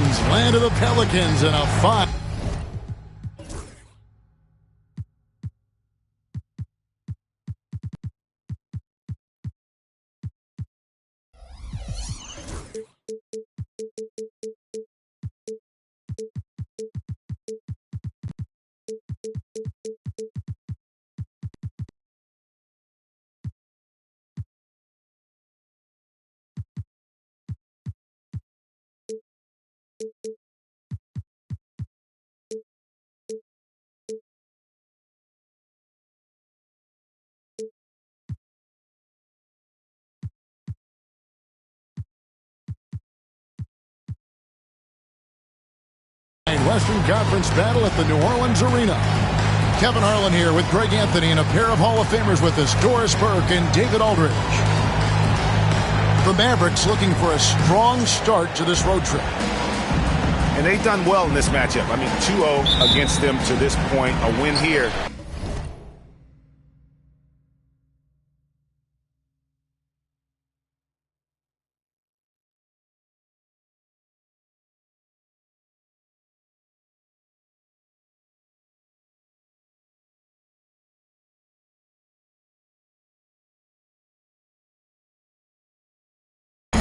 Suns land of the Pelicans in a 5. Western Conference battle at the New Orleans Arena. Kevin Harlan here with Greg Anthony and a pair of Hall of Famers with us, Doris Burke and David Aldridge. The Mavericks looking for a strong start to this road trip. And they've done well in this matchup. I mean, 2-0 against them to this point. A win here.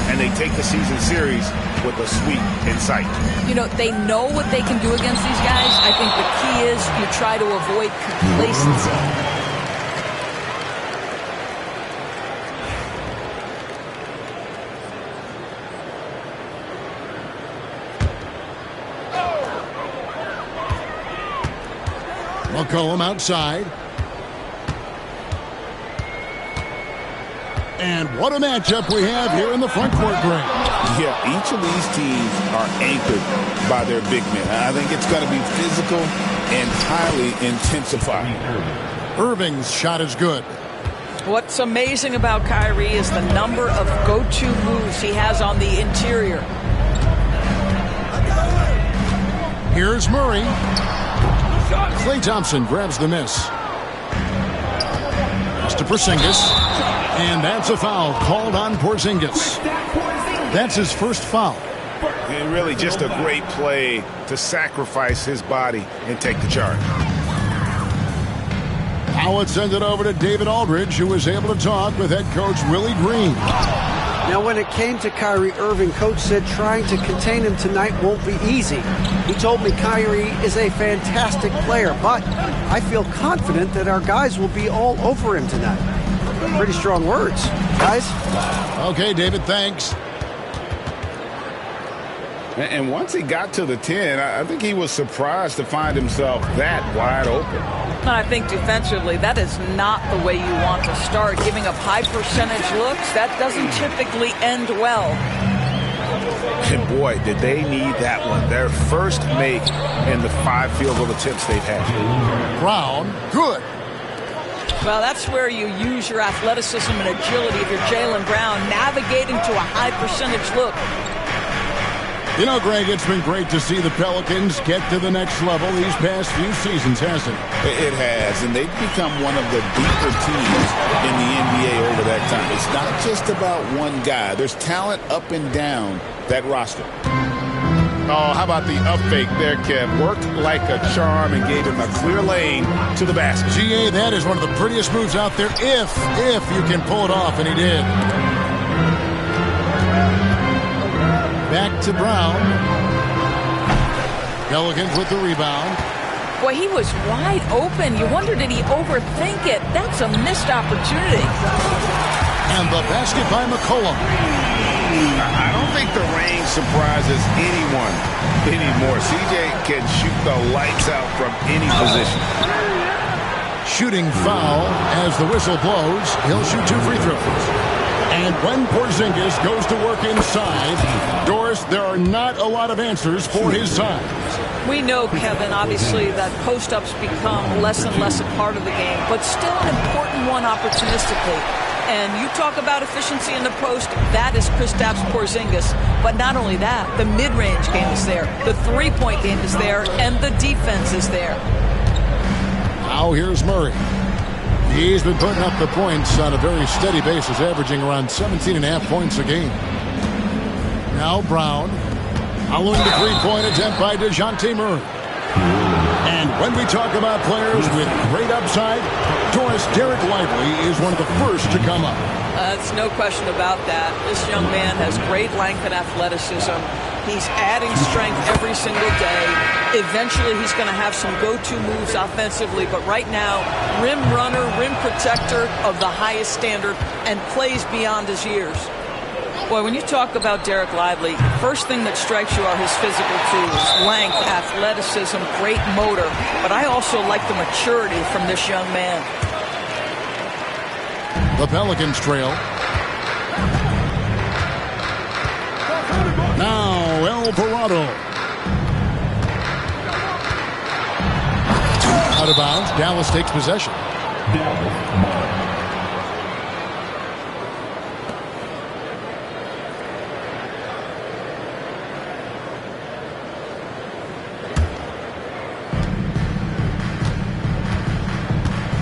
And they take the season series with a sweep in sight. You know, they know what they can do against these guys. I think the key is you try to avoid complacency. McCollum outside. And what a matchup we have here in the front court, Greg. Yeah, each of these teams are anchored by their big men. I think it's going to be physical and highly intensified. Irving's shot is good. What's amazing about Kyrie is the number of go-to moves he has on the interior. Here's Murray. Klay Thompson grabs the miss. It's to Porzingis. And that's a foul called on Porzingis. That's his first foul. And really just a great play to sacrifice his body and take the charge. Now let's send it over to David Aldridge, who was able to talk with head coach Willie Green. Now, when it came to Kyrie Irving, coach said trying to contain him tonight won't be easy. He told me Kyrie is a fantastic player, but I feel confident that our guys will be all over him tonight. Pretty strong words, guys. Okay, David, thanks. And once he got to the 10, I think he was surprised to find himself that wide open. I think defensively, that is not the way you want to start. Giving up high percentage looks, that doesn't typically end well. And boy, did they need that one. Their first make in the 5 field goal attempts they've had. Brown, good. Well, that's where you use your athleticism and agility if you're Jaylen Brown, navigating to a high percentage look. You know, Greg, it's been great to see the Pelicans get to the next level these past few seasons, hasn't it? It has, and they've become one of the deeper teams in the NBA over that time. It's not just about one guy. There's talent up and down that roster. Oh, how about the up fake there, Kev? Worked like a charm and gave him a clear lane to the basket. GA, that is one of the prettiest moves out there, if you can pull it off, and he did. Back to Brown. Pelicans with the rebound. Boy, he was wide open. You wonder, did he overthink it? That's a missed opportunity. And the basket by McCollum. I don't think the range surprises anyone anymore. CJ can shoot the lights out from any position. Shooting foul as the whistle blows. He'll shoot 2 free throws. And when Porzingis goes to work inside, Doris, there are not a lot of answers for his size. We know, Kevin, obviously, that post-ups become less and less a part of the game, but still an important one opportunistically. And you talk about efficiency in the post, that is Kristaps Porzingis. But not only that, the mid-range game is there, the three-point game is there, and the defense is there. Now here's Murray. He's been putting up the points on a very steady basis, averaging around 17.5 points a game. Now Brown. Following the three-point attempt by DeJounte Murray. And when we talk about players with great upside, Doris, Derek Lively is one of the first to come up. That's no question about that. This young man has great length and athleticism. He's adding strength every single day. Eventually, he's going to have some go-to moves offensively. But right now, rim runner, rim protector of the highest standard, and plays beyond his years. Boy, when you talk about Derek Lively, first thing that strikes you are his physical tools, length, athleticism, great motor. But I also like the maturity from this young man. The Pelicans trail. Now Alvarado. Out of bounds. Dallas takes possession.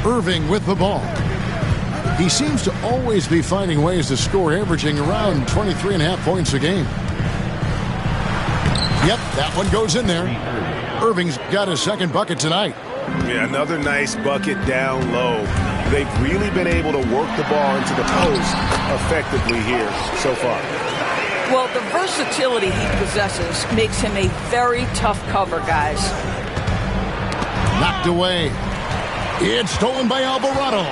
Irving with the ball. He seems to always be finding ways to score, averaging around 23.5 points a game. Yep, that one goes in there. Irving's got his second bucket tonight. Yeah, another nice bucket down low. They've really been able to work the ball into the post effectively here so far. Well, the versatility he possesses makes him a very tough cover, guys. Knocked away. It's stolen by Alvarado.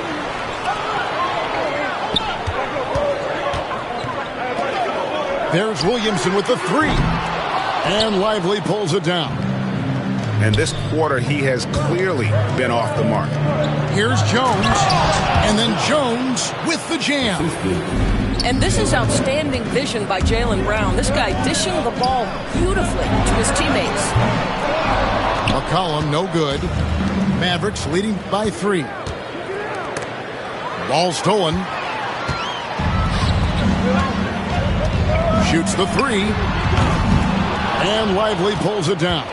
There's Williamson with the three. And Lively pulls it down. And this quarter, he has clearly been off the mark. Here's Jones. And then Jones with the jam. And this is outstanding vision by Jaylen Brown. This guy dishing the ball beautifully to his teammates. McCollum, no good. Mavericks leading by 3. Ball stolen. Shoots the 3. And Lively pulls it down.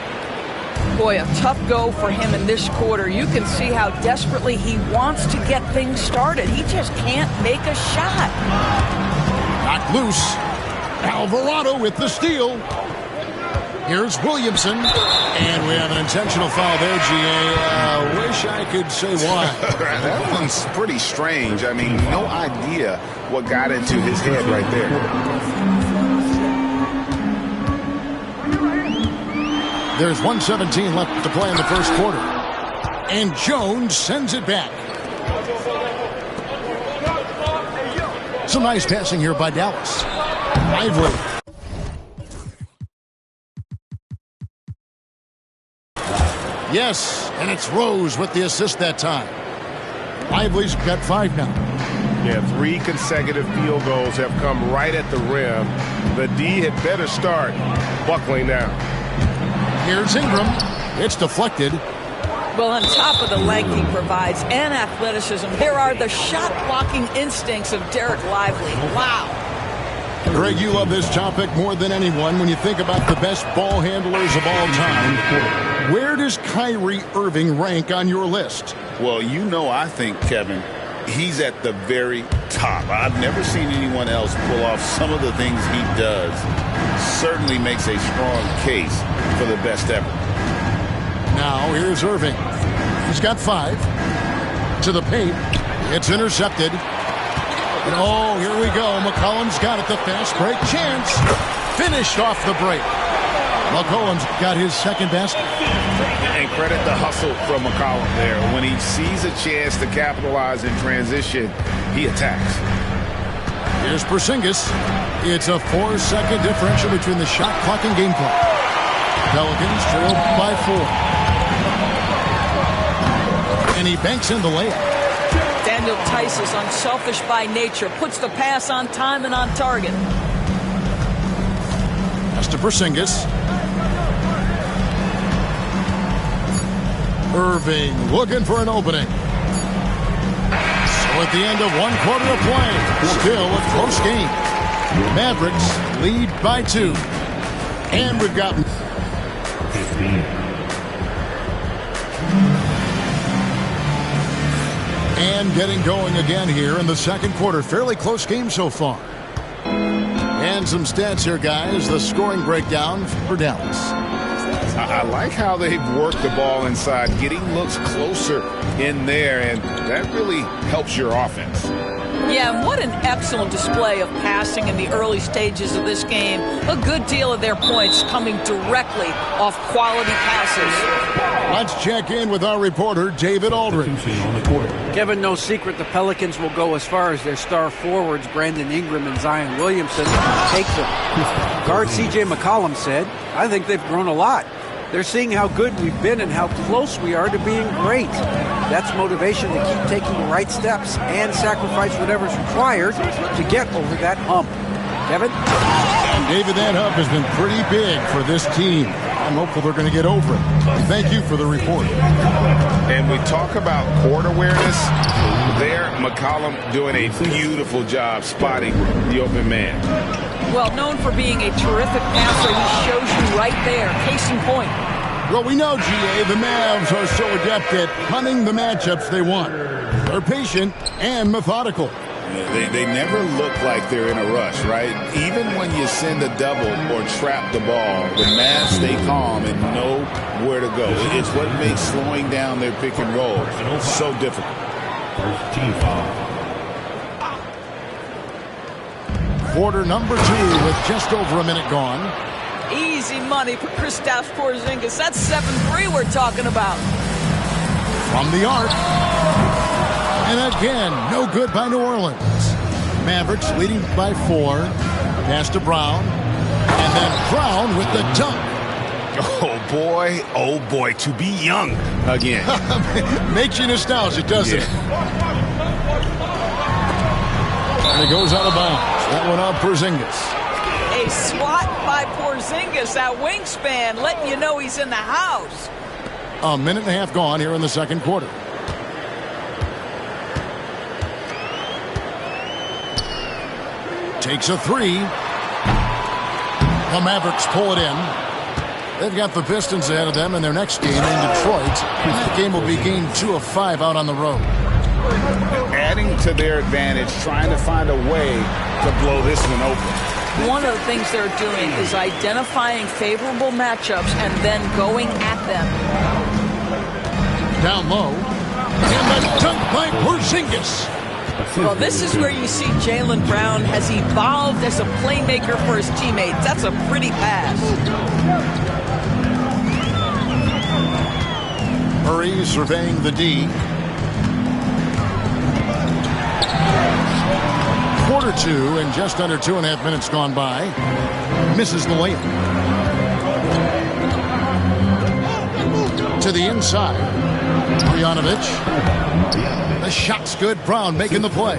Boy, a tough go for him in this quarter. You can see how desperately he wants to get things started. He just can't make a shot. Knocked loose. Alvarado with the steal. Here's Williamson. And we have an intentional foul there, G.A. Wish I could say why. That one's pretty strange. I mean, no idea what got into his head right there. There's 1:17 left to play in the first quarter. And Jones sends it back. Some nice passing here by Dallas. Lively. Yes, and it's Rose with the assist that time. Lively's got 5 now. Yeah, 3 consecutive field goals have come right at the rim. The D had better start buckling down. Here's Ingram. It's deflected. Well, on top of the length he provides and athleticism, there are the shot-blocking instincts of Derek Lively. Wow. Greg, you love this topic more than anyone when you think about the best ball handlers of all time. Where does Kyrie Irving rank on your list? Well, you know, I think, Kevin, he's at the very top. I've never seen anyone else pull off some of the things he does. Certainly makes a strong case for the best ever. Now here's Irving. He's got 5. To the paint. It's intercepted. And oh, here we go. McCollum's got it. The fast break chance. Finished off the break. McCollum's got his second basket. And credit the hustle from McCollum there. When he sees a chance to capitalize in transition, he attacks. Here's Porzingis. It's a 4-second differential between the shot clock and game clock. Pelicans trail by 4. And he banks in the layup. Daniel Tice is unselfish by nature. Puts the pass on time and on target. That's to Porzingis. Irving looking for an opening. So at the end of 1 quarter of play, still a close game. Mavericks lead by 2. And we've got 15. And getting going again here in the second quarter. Fairly close game so far. And And some stats here, guys. The scoring breakdown for Dallas. I like how they've worked the ball inside, getting looks closer in there, and that really helps your offense. Yeah, and what an excellent display of passing in the early stages of this game. A good deal of their points coming directly off quality passes. Let's check in with our reporter, David Aldridge. Kevin, no secret the Pelicans will go as far as their star forwards, Brandon Ingram and Zion Williamson, take them. Guard C.J. McCollum said, "I think they've grown a lot. They're seeing how good we've been and how close we are to being great. That's motivation to keep taking the right steps and sacrifice whatever's required to get over that hump." Kevin? David, that hump has been pretty big for this team. I'm hopeful they're going to get over it. Thank you for the report. And we talk about court awareness. There, McCollum doing a beautiful job spotting the open man. Well, known for being a terrific passer, he shows you right there. Case in point. Well, we know, G.A., the Mavs are so adept at hunting the matchups they want. They're patient and methodical. They never look like they're in a rush, right? Even when you send a double or trap the ball, the Mavs stay calm and know where to go. It's what makes slowing down their pick and roll so difficult. First team foul. Quarter number 2 with just over a minute gone. Easy money for Kristaps Porzingis. That's 7-3 we're talking about. From the arc. And again, no good by New Orleans. Mavericks leading by 4. Pass to Brown. And then Brown with the dunk. Oh boy, to be young again. Makes you nostalgic, doesn't it? And it goes out of bounds. That one on Porzingis. A swat by Porzingis, that wingspan, letting you know he's in the house. A minute and a half gone here in the second quarter. Takes a 3. The Mavericks pull it in. They've got the Pistons ahead of them in their next game in Detroit. And that game will be game 2 of 5 out on the road. Adding to their advantage, trying to find a way to blow this one open. One of the things they're doing is identifying favorable matchups and then going at them. Down low. And the dunk by Porzingis. Well, this is where you see Jaylen Brown has evolved as a playmaker for his teammates. That's a pretty pass. Murray surveying the D. Quarter 2 and just under 2.5 minutes gone by. Misses the layup. To the inside. Marjanovic. The shot's good. Brown making the play.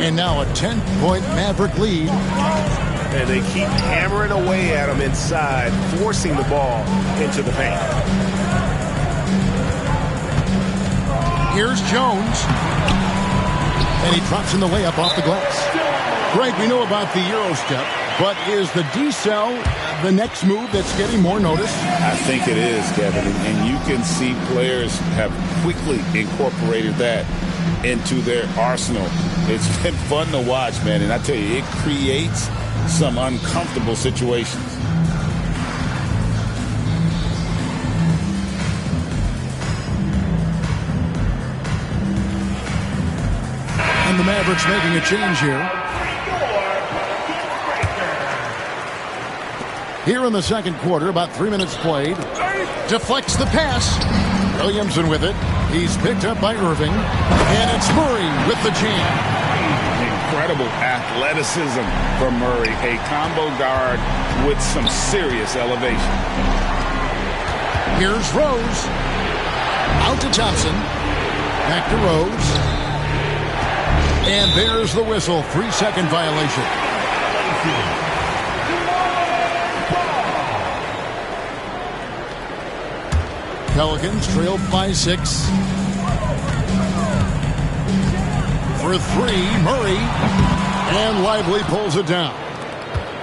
And now a 10-point Maverick lead. And they keep hammering away at him inside, forcing the ball into the paint. Here's Jones. And he drops in the layup off the glass. Greg, we know about the Euro step, but is the decel the next move that's getting more notice? I think it is, Kevin, and you can see players have quickly incorporated that into their arsenal. It's been fun to watch, man, and I tell you, it creates some uncomfortable situations. And the Mavericks making a change here. Here in the second quarter, about 3 minutes played. Deflects the pass. Williamson with it. He's picked up by Irving. And it's Murray with the jam. Incredible athleticism from Murray. A combo guard with some serious elevation. Here's Rose. Out to Thompson. Back to Rose. And there's the whistle. 3-second violation. Pelicans trailed by 6. For 3, Murray. And Lively pulls it down.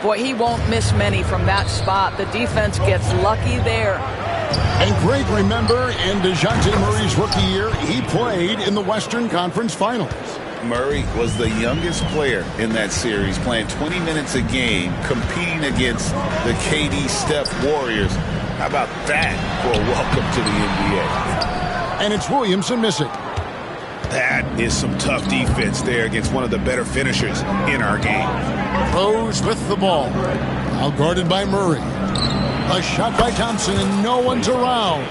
Boy, he won't miss many from that spot. The defense gets lucky there. And Greg, remember, in DeJounte Murray's rookie year, he played in the Western Conference Finals. Murray was the youngest player in that series, playing 20 minutes a game, competing against the KD Steph Warriors. How about that for a welcome to the NBA? And it's Williamson missing. That is some tough defense there against one of the better finishers in our game. Rose with the ball. Now guarded by Murray. A shot by Thompson, and no one's around.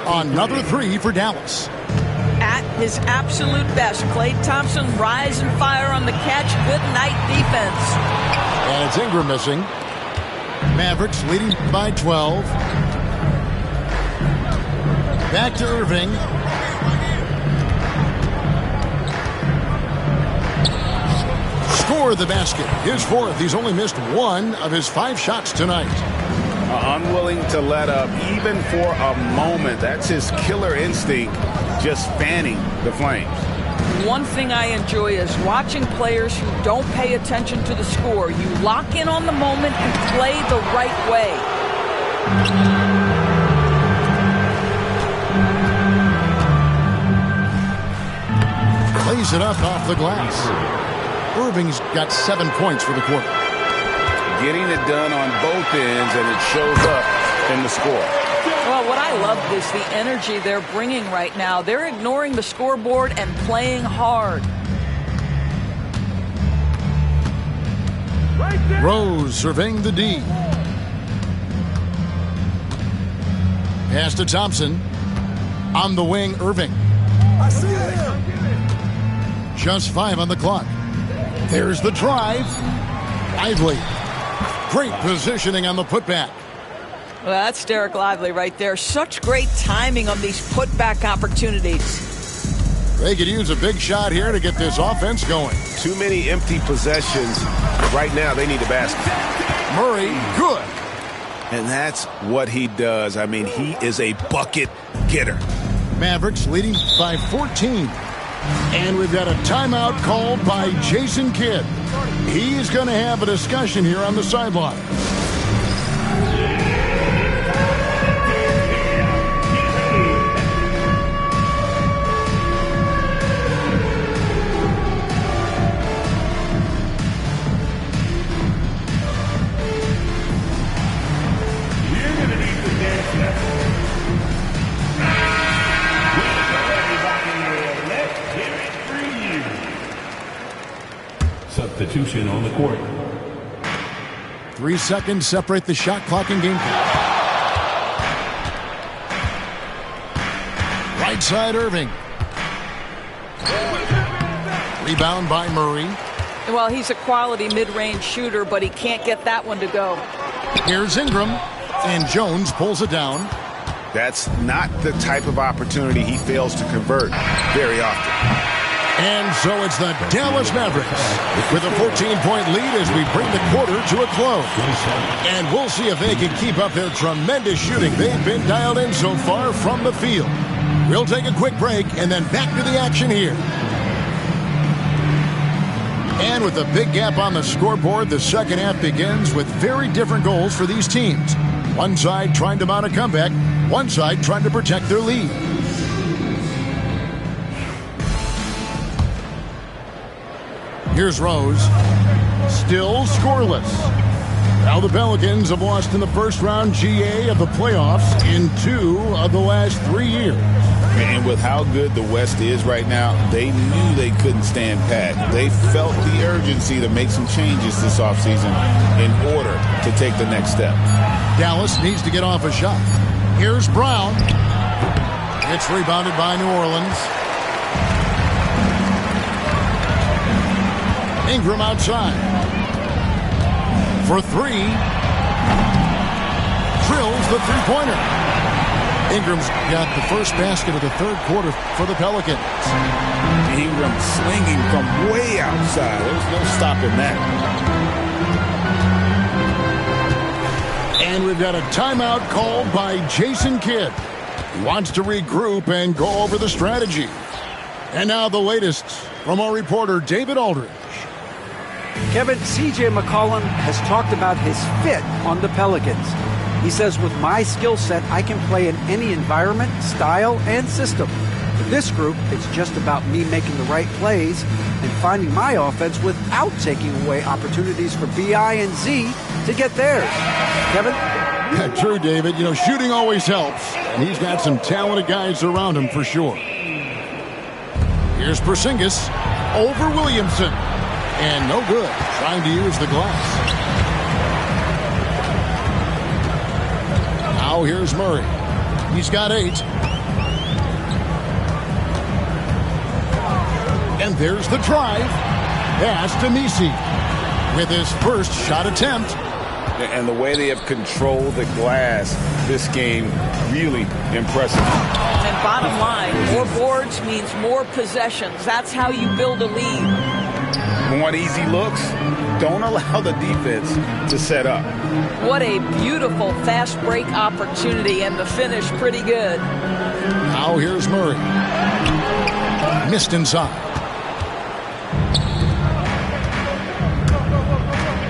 Another three for Dallas. At his absolute best, Klay Thompson rise and fire on the catch. Good night defense. And it's Ingram missing. Mavericks leading by 12. Back to Irving. Score the basket. His fourth. He's only missed one of his 5 shots tonight. Unwilling to let up even for a moment. That's his killer instinct, just fanning the flames. One thing I enjoy is watching players who don't pay attention to the score. You lock in on the moment and play the right way. Plays it up off the glass. Irving's got 7 points for the quarter. Getting it done on both ends, and it shows up in the score. Well, what I love is the energy they're bringing right now. They're ignoring the scoreboard and playing hard. Rose surveying the D. Pass to Thompson. On the wing, Irving. I see him. Just 5 on the clock. There's the drive. Lively. Great positioning on the putback. Well, that's Derek Lively right there. Such great timing on these putback opportunities. They could use a big shot here to get this offense going. Too many empty possessions. Right now, they need the basket. Murray, good. And that's what he does. I mean, he is a bucket getter. Mavericks leading by 14. And we've got a timeout called by Jason Kidd. He's going to have a discussion here on the sideline. Substitution on the court. 3 seconds separate the shot clock and game clock. Right side, Irving. Rebound by Murray. Well, he's a quality mid-range shooter, but he can't get that one to go. Here's Ingram, and Jones pulls it down. That's not the type of opportunity he fails to convert very often. And so it's the Dallas Mavericks with a 14-point lead as we bring the quarter to a close. And we'll see if they can keep up their tremendous shooting they've been dialed in so far from the field. We'll take a quick break and then back to the action here. And with a big gap on the scoreboard, the second half begins with very different goals for these teams. One side trying to mount a comeback, one side trying to protect their lead. Here's Rose. Still scoreless. Now the Pelicans have lost in the first round GA of the playoffs in 2 of the last 3 years. And with how good the West is right now, they knew they couldn't stand pat. They felt the urgency to make some changes this offseason in order to take the next step. Dallas needs to get off a shot. Here's Brown. It's rebounded by New Orleans. Ingram outside. For 3. Drills the three-pointer. Ingram's got the first basket of the third quarter for the Pelicans. Ingram swinging from way outside. There's no stopping that. And we've got a timeout called by Jason Kidd. He wants to regroup and go over the strategy. And now the latest from our reporter, David Aldridge. Kevin, C.J. McCollum has talked about his fit on the Pelicans. He says, with my skill set, I can play in any environment, style, and system. For this group, it's just about me making the right plays and finding my offense without taking away opportunities for BI and Z to get theirs. Kevin? Yeah, true, David. You know, shooting always helps, and he's got some talented guys around him for sure. Here's Porzingis over Williamson. And no good, trying to use the glass. Now here's Murray. He's got 8. And there's the drive. Pass to Nisi with his first shot attempt. And the way they have controlled the glass this game, really impressive. And bottom line, more boards means more possessions. That's how you build a lead. Want easy looks? Don't allow the defense to set up. What a beautiful fast break opportunity, and the finish pretty good. Now here's Murray. Missed inside.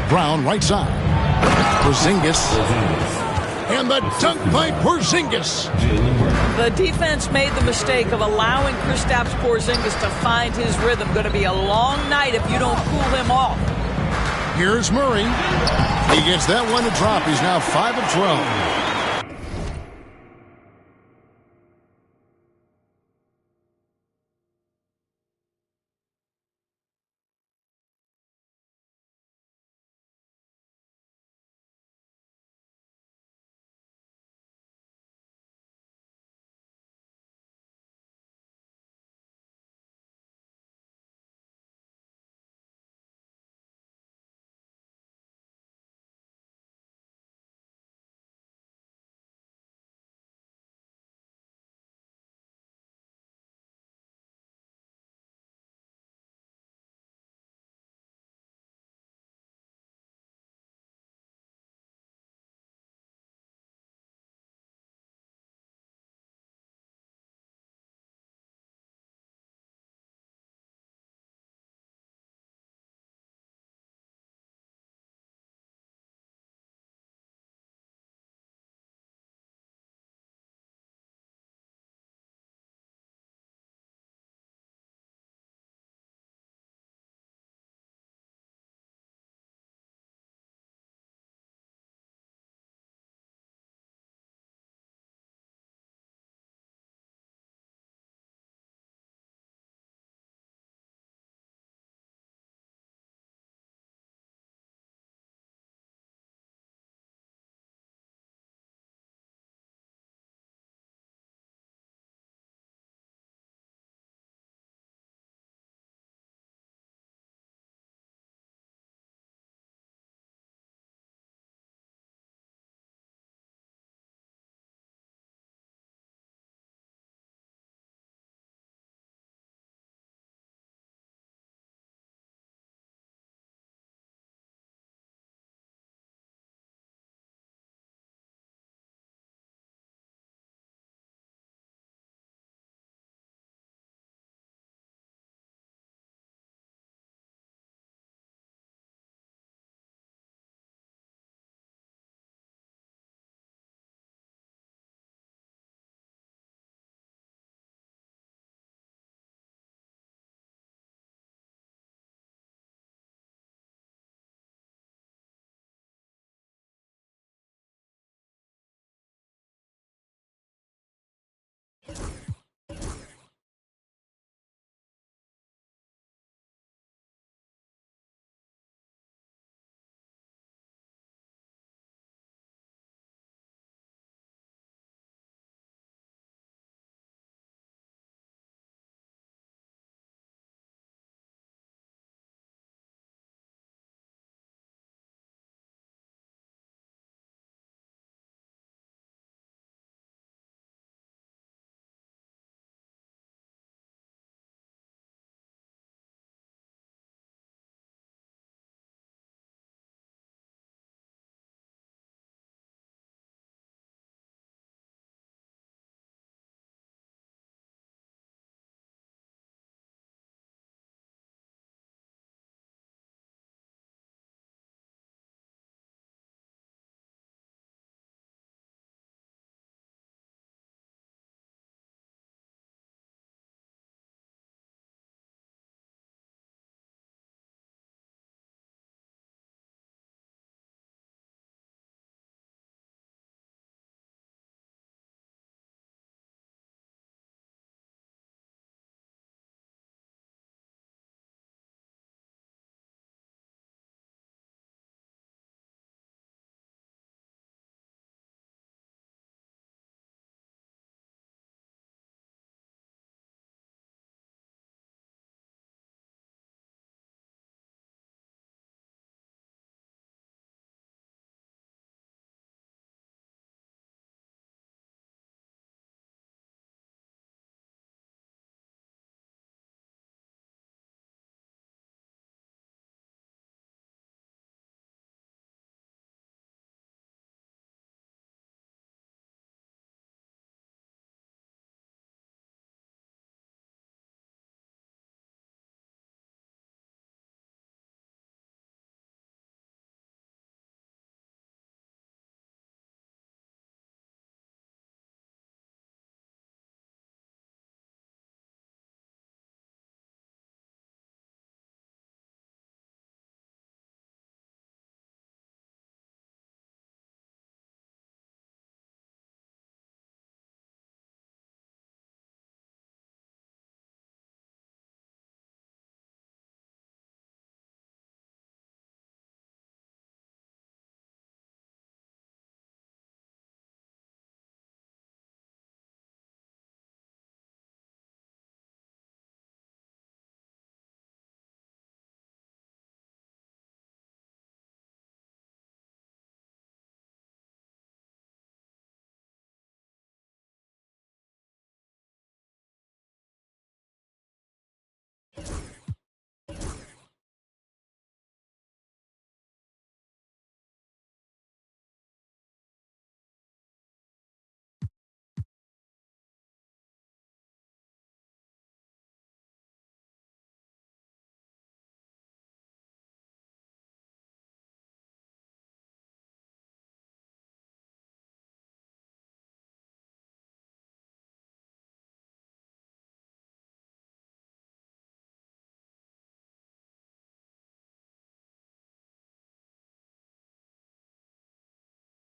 Brown right side. Porzingis. And the dunk by Porzingis. The defense made the mistake of allowing Kristaps Porzingis to find his rhythm. Going to be a long night if you don't cool him off. Here's Murray. He gets that one to drop. He's now 5 of 12.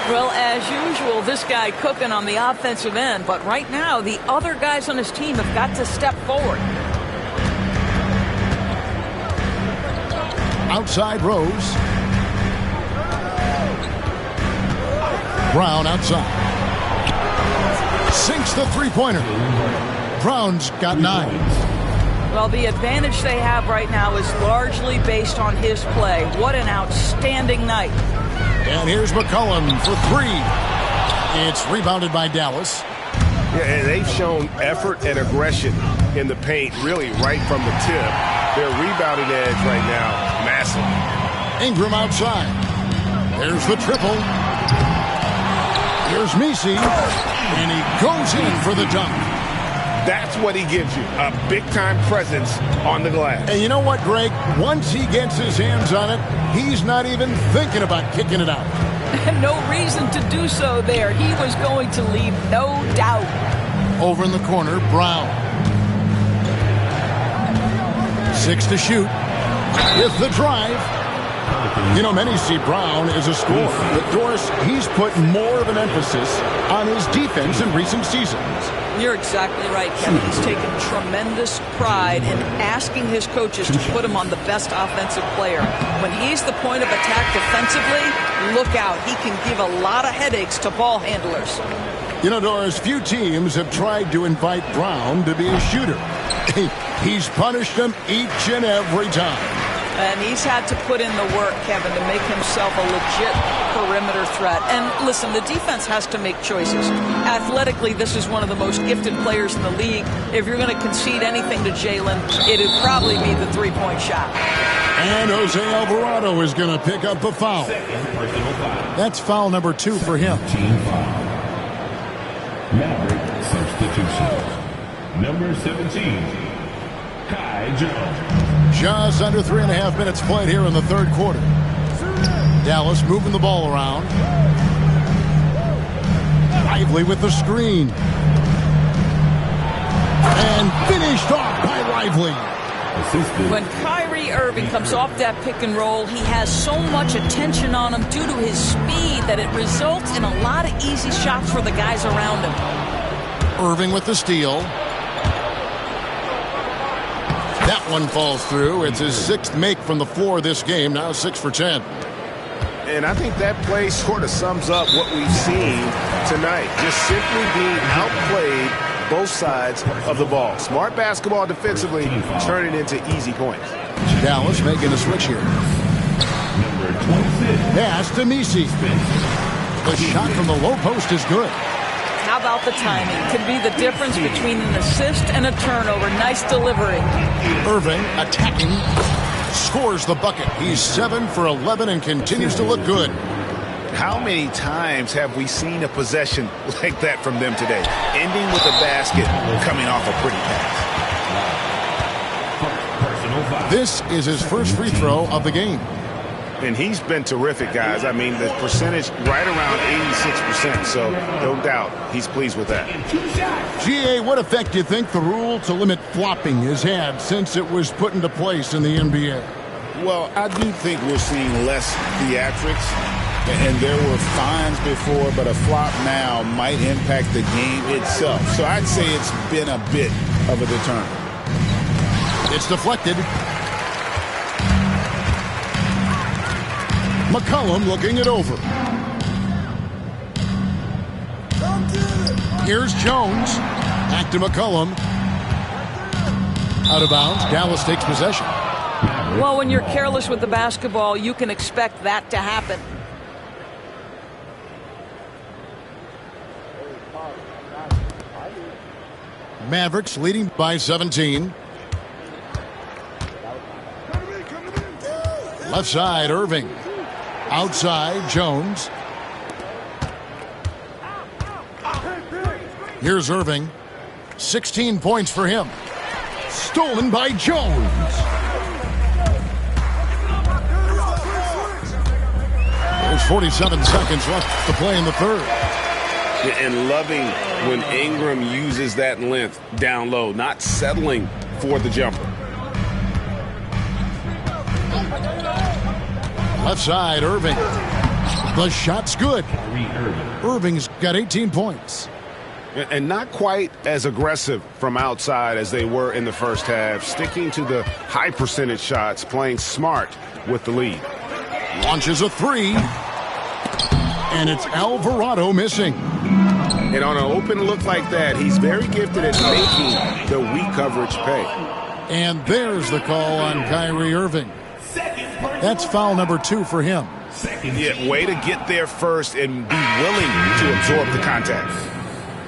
Well, as usual, this guy cooking on the offensive end, but right now the other guys on his team have got to step forward. Outside Rose. Brown outside. Sinks the three-pointer. Brown's got 9. Well, the advantage they have right now is largely based on his play. What an outstanding night. And here's McCollum for 3. It's rebounded by Dallas. Yeah, and they've shown effort and aggression in the paint, really right from the tip. Their rebounding edge right now, massive. Ingram outside. There's the triple. Here's Messi, and he goes in for the dunk. That's what he gives you, a big-time presence on the glass. And you know what, Greg? Once he gets his hands on it, he's not even thinking about kicking it out. No reason to do so there. He was going to leave, no doubt. Over in the corner, Brown. 6 to shoot. With the drive. You know, many see Brown as a scorer. But Doris, he's put more of an emphasis on his defense in recent seasons. You're exactly right, Kevin. He's taken tremendous pride in asking his coaches to put him on the best offensive player. When he's the point of attack defensively, look out. He can give a lot of headaches to ball handlers. You know, Doris, few teams have tried to invite Brown to be a shooter. He's punished them each and every time. And he's had to put in the work, Kevin, to make himself a legit perimeter threat. And listen, the defense has to make choices. Athletically, this is one of the most gifted players in the league. If you're going to concede anything to Jalen, it'd probably be the three-point shot. And Jose Alvarado is going to pick up a foul. That's foul number 2 for him. Maverick substitution. Number 17, Kai Jones. Just under 3.5 minutes played here in the third quarter. Dallas moving the ball around. Lively with the screen. And finished off by Lively. When Kyrie Irving comes off that pick and roll, he has so much attention on him due to his speed that it results in a lot of easy shots for the guys around him. Irving with the steal. That one falls through. It's his 6th make from the floor this game, now 6 for 10. And I think that play sort of sums up what we've seen tonight. Just simply being outplayed both sides of the ball. Smart basketball defensively, turning into easy points. Dallas making a switch here. Number 26. Pass to Messi. The shot from the low post is good. How about the timing? Could be the difference between an assist and a turnover. Nice delivery. Irving attacking. Scores the bucket. He's 7 for 11 and continues to look good. How many times have we seen a possession like that from them today? Ending with a basket, coming off a pretty pass. This is his first free throw of the game. And he's been terrific, guys. I mean, the percentage right around 86%, so no doubt he's pleased with that. GA, what effect do you think the rule to limit flopping has had since it was put into place in the NBA? Well, I do think we're seeing less theatrics, and there were fines before, but a flop now might impact the game itself. So I'd say it's been a bit of a deterrent. It's deflected. McCollum looking it over. Here's Jones. Back to McCollum. Out of bounds. Dallas takes possession. Well, when you're careless with the basketball, you can expect that to happen. Mavericks leading by 17. Left side, Irving. Outside, Jones. Here's Irving. 16 points for him. Stolen by Jones. There's 47 seconds left to play in the third. And loving when Ingram uses that length down low, not settling for the jumper. Left side, Irving. The shot's good. Kyrie Irving. Irving's got 18 points. And not quite as aggressive from outside as they were in the first half, sticking to the high percentage shots, playing smart with the lead. Launches a three. And it's Alvarado missing. And on an open look like that, he's very gifted at making the weak coverage pay. And there's the call on Kyrie Irving. That's foul number 2 for him. Yeah, way to get there first and be willing to absorb the contact.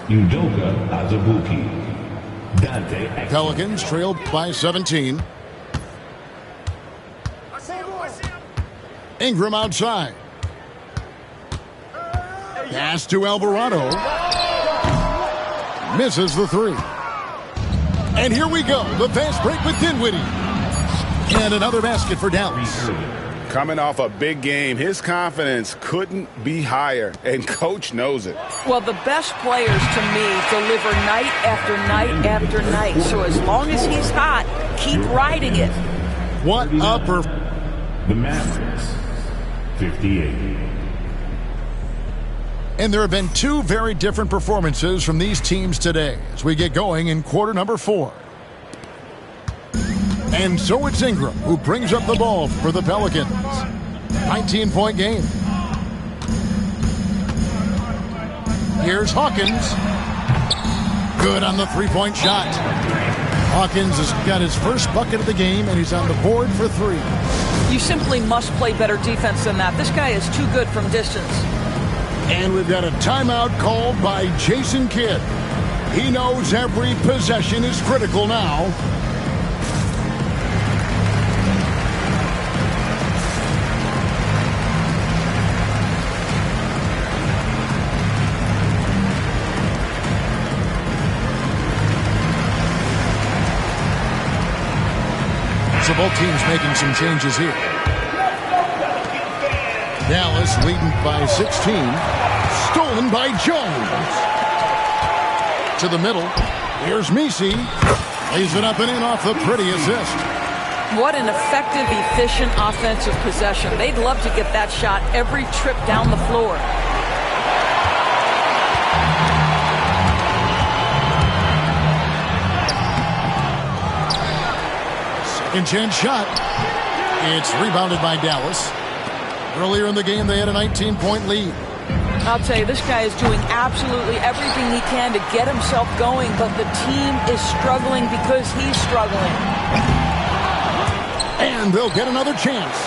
Udoka Azubuike. Dante. Pelicans trailed by 17. Ingram outside. Pass to Alvarado. Misses the three. And here we go. The fast break with Dinwiddie. And another basket for Dallas. Coming off a big game, his confidence couldn't be higher, and Coach knows it. Well, the best players, to me, deliver night after night after night. So as long as he's hot, keep riding it. What a The Mavericks, 58. And there have been 2 very different performances from these teams today as we get going in quarter number 4. And so it's Ingram who brings up the ball for the Pelicans. 19-point game. Here's Hawkins. Good on the three-point shot. Hawkins has got his first bucket of the game, and he's on the board for 3. You simply must play better defense than that. This guy is too good from distance. And we've got a timeout called by Jason Kidd. He knows every possession is critical now. So both teams making some changes here. Dallas leading by 16. Stolen by Jones. To the middle. Here's Messi. Lays it up and in off the pretty assist. What an effective, efficient offensive possession. They'd love to get that shot every trip down the floor. Second chance shot. It's rebounded by Dallas. Earlier in the game, they had a 19-point lead. I'll tell you, this guy is doing absolutely everything he can to get himself going, but the team is struggling because he's struggling. And they'll get another chance.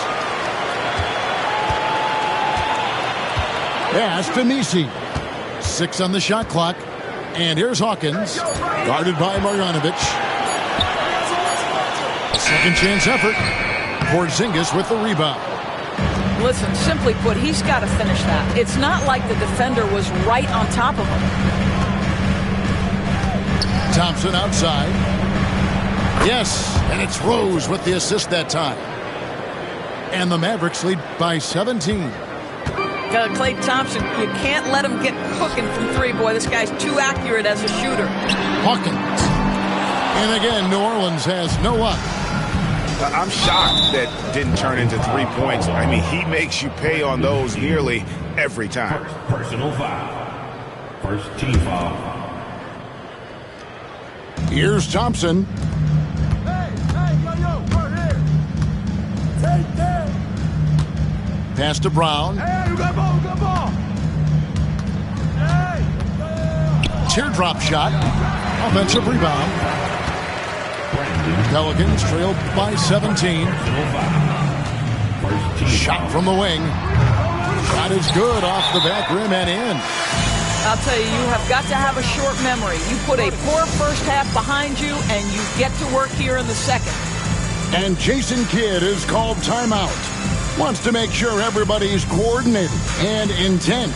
Pass to Messi. 6 on the shot clock. And here's Hawkins. Guarded by Marjanovic. Second chance effort. Porzingis with the rebound. Listen, simply put, he's got to finish that. It's not like the defender was right on top of him. Thompson outside. Yes, and it's Rose with the assist that time. And the Mavericks lead by 17. Klay Thompson, you can't let him get cooking from 3. Boy, this guy's too accurate as a shooter. Hawkins. And again, New Orleans has no luck. I'm shocked that didn't turn into 3 points. I mean, he makes you pay on those nearly every time. Personal foul. First team foul. Here's Thompson. Hey, yo, we're here. Take that. Pass to Brown. Hey, you got ball. Hey. Teardrop shot. Offensive rebound. Pelicans trailed by 17. Shot from the wing. Shot is good off the back rim and in. I'll tell you, you have got to have a short memory. You put a poor first half behind you, and you get to work here in the second. And Jason Kidd is called timeout. Wants to make sure everybody's coordinated and intent.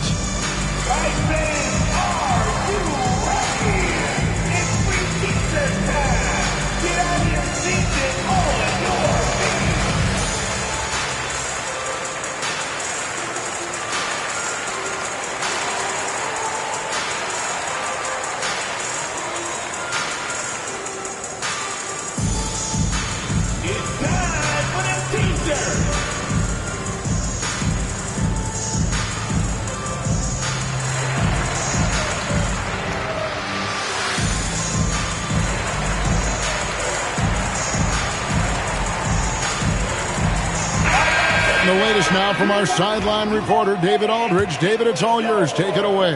And the latest now from our sideline reporter, David Aldridge. David, it's all yours. Take it away.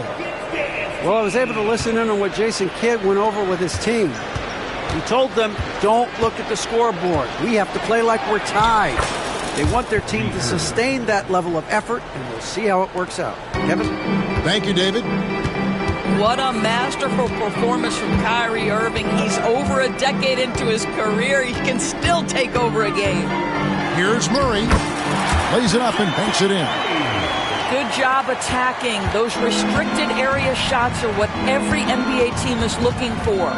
Well, I was able to listen in on what Jason Kidd went over with his team. He told them, don't look at the scoreboard. We have to play like we're tied. They want their team to sustain that level of effort, and we'll see how it works out. Kevin? Thank you, David. What a masterful performance from Kyrie Irving. He's over a decade into his career. He can still take over a game. Here's Murray. Lays it up and banks it in. Good job attacking. Those restricted area shots are what every NBA team is looking for.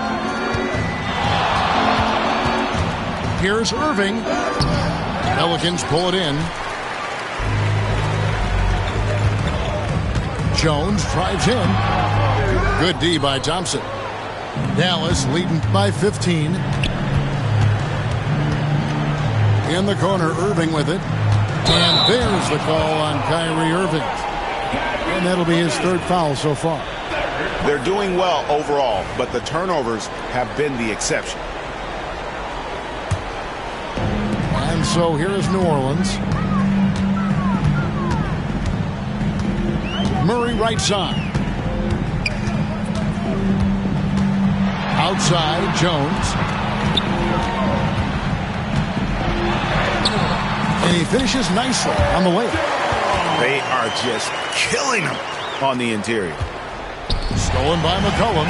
Here's Irving. Pelicans pull it in. Jones drives in. Good D by Thompson. Dallas leading by 15. In the corner, Irving with it. And there's the call on Kyrie Irving. And that'll be his third foul so far. They're doing well overall, but the turnovers have been the exception. And so here is New Orleans. Murray right side. Outside, Jones. And he finishes nicely on the layup. They are just killing him on the interior. Stolen by McCollum.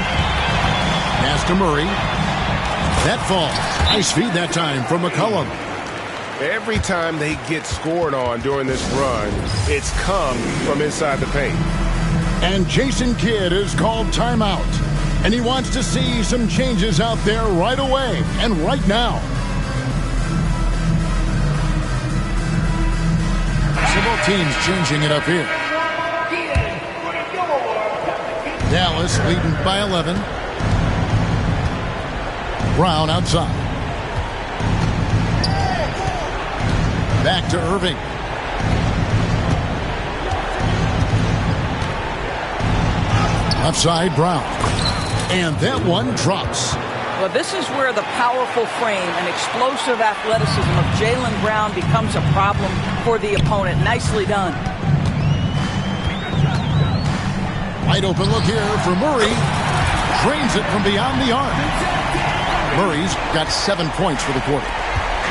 Pass to Murray. That falls. Nice feed that time from McCollum. Every time they get scored on during this run, it's come from inside the paint. And Jason Kidd is called timeout. And he wants to see some changes out there right away and right now. Several teams changing it up here. Dallas leading by 11. Brown outside. Back to Irving. Upside, Brown. And that one drops. Well, this is where the powerful frame and explosive athleticism of Jaylen Brown becomes a problem for the opponent. Nicely done. Wide open look here for Murray. Drains it from beyond the arc. Murray's got 7 points for the quarter.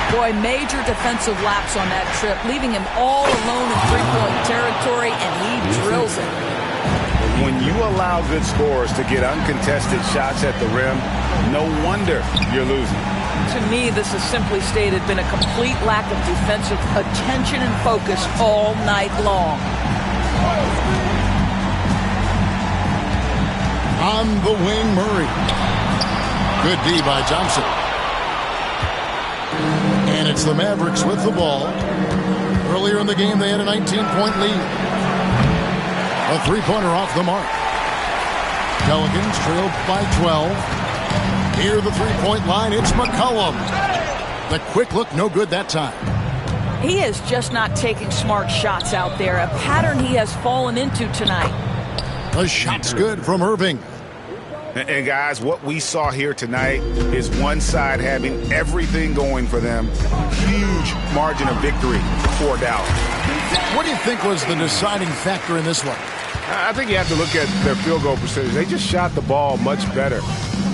Boy, major defensive lapse on that trip, leaving him all alone in three-point territory, and he drills it. When you allow good scorers to get uncontested shots at the rim, no wonder you're losing. To me, this has simply stated been a complete lack of defensive attention and focus all night long. On the wing, Murray. Good D by Thompson. And it's the Mavericks with the ball. Earlier in the game, they had a 19-point lead. A three-pointer off the mark. Pelicans trailed by 12. Near the three-point line, it's McCollum. The quick look, no good that time. He is just not taking smart shots out there, a pattern he has fallen into tonight. The shot's good from Irving. And guys, what we saw here tonight is one side having everything going for them. Huge margin of victory for Dallas. What do you think was the deciding factor in this one? I think you have to look at their field goal percentage. They just shot the ball much better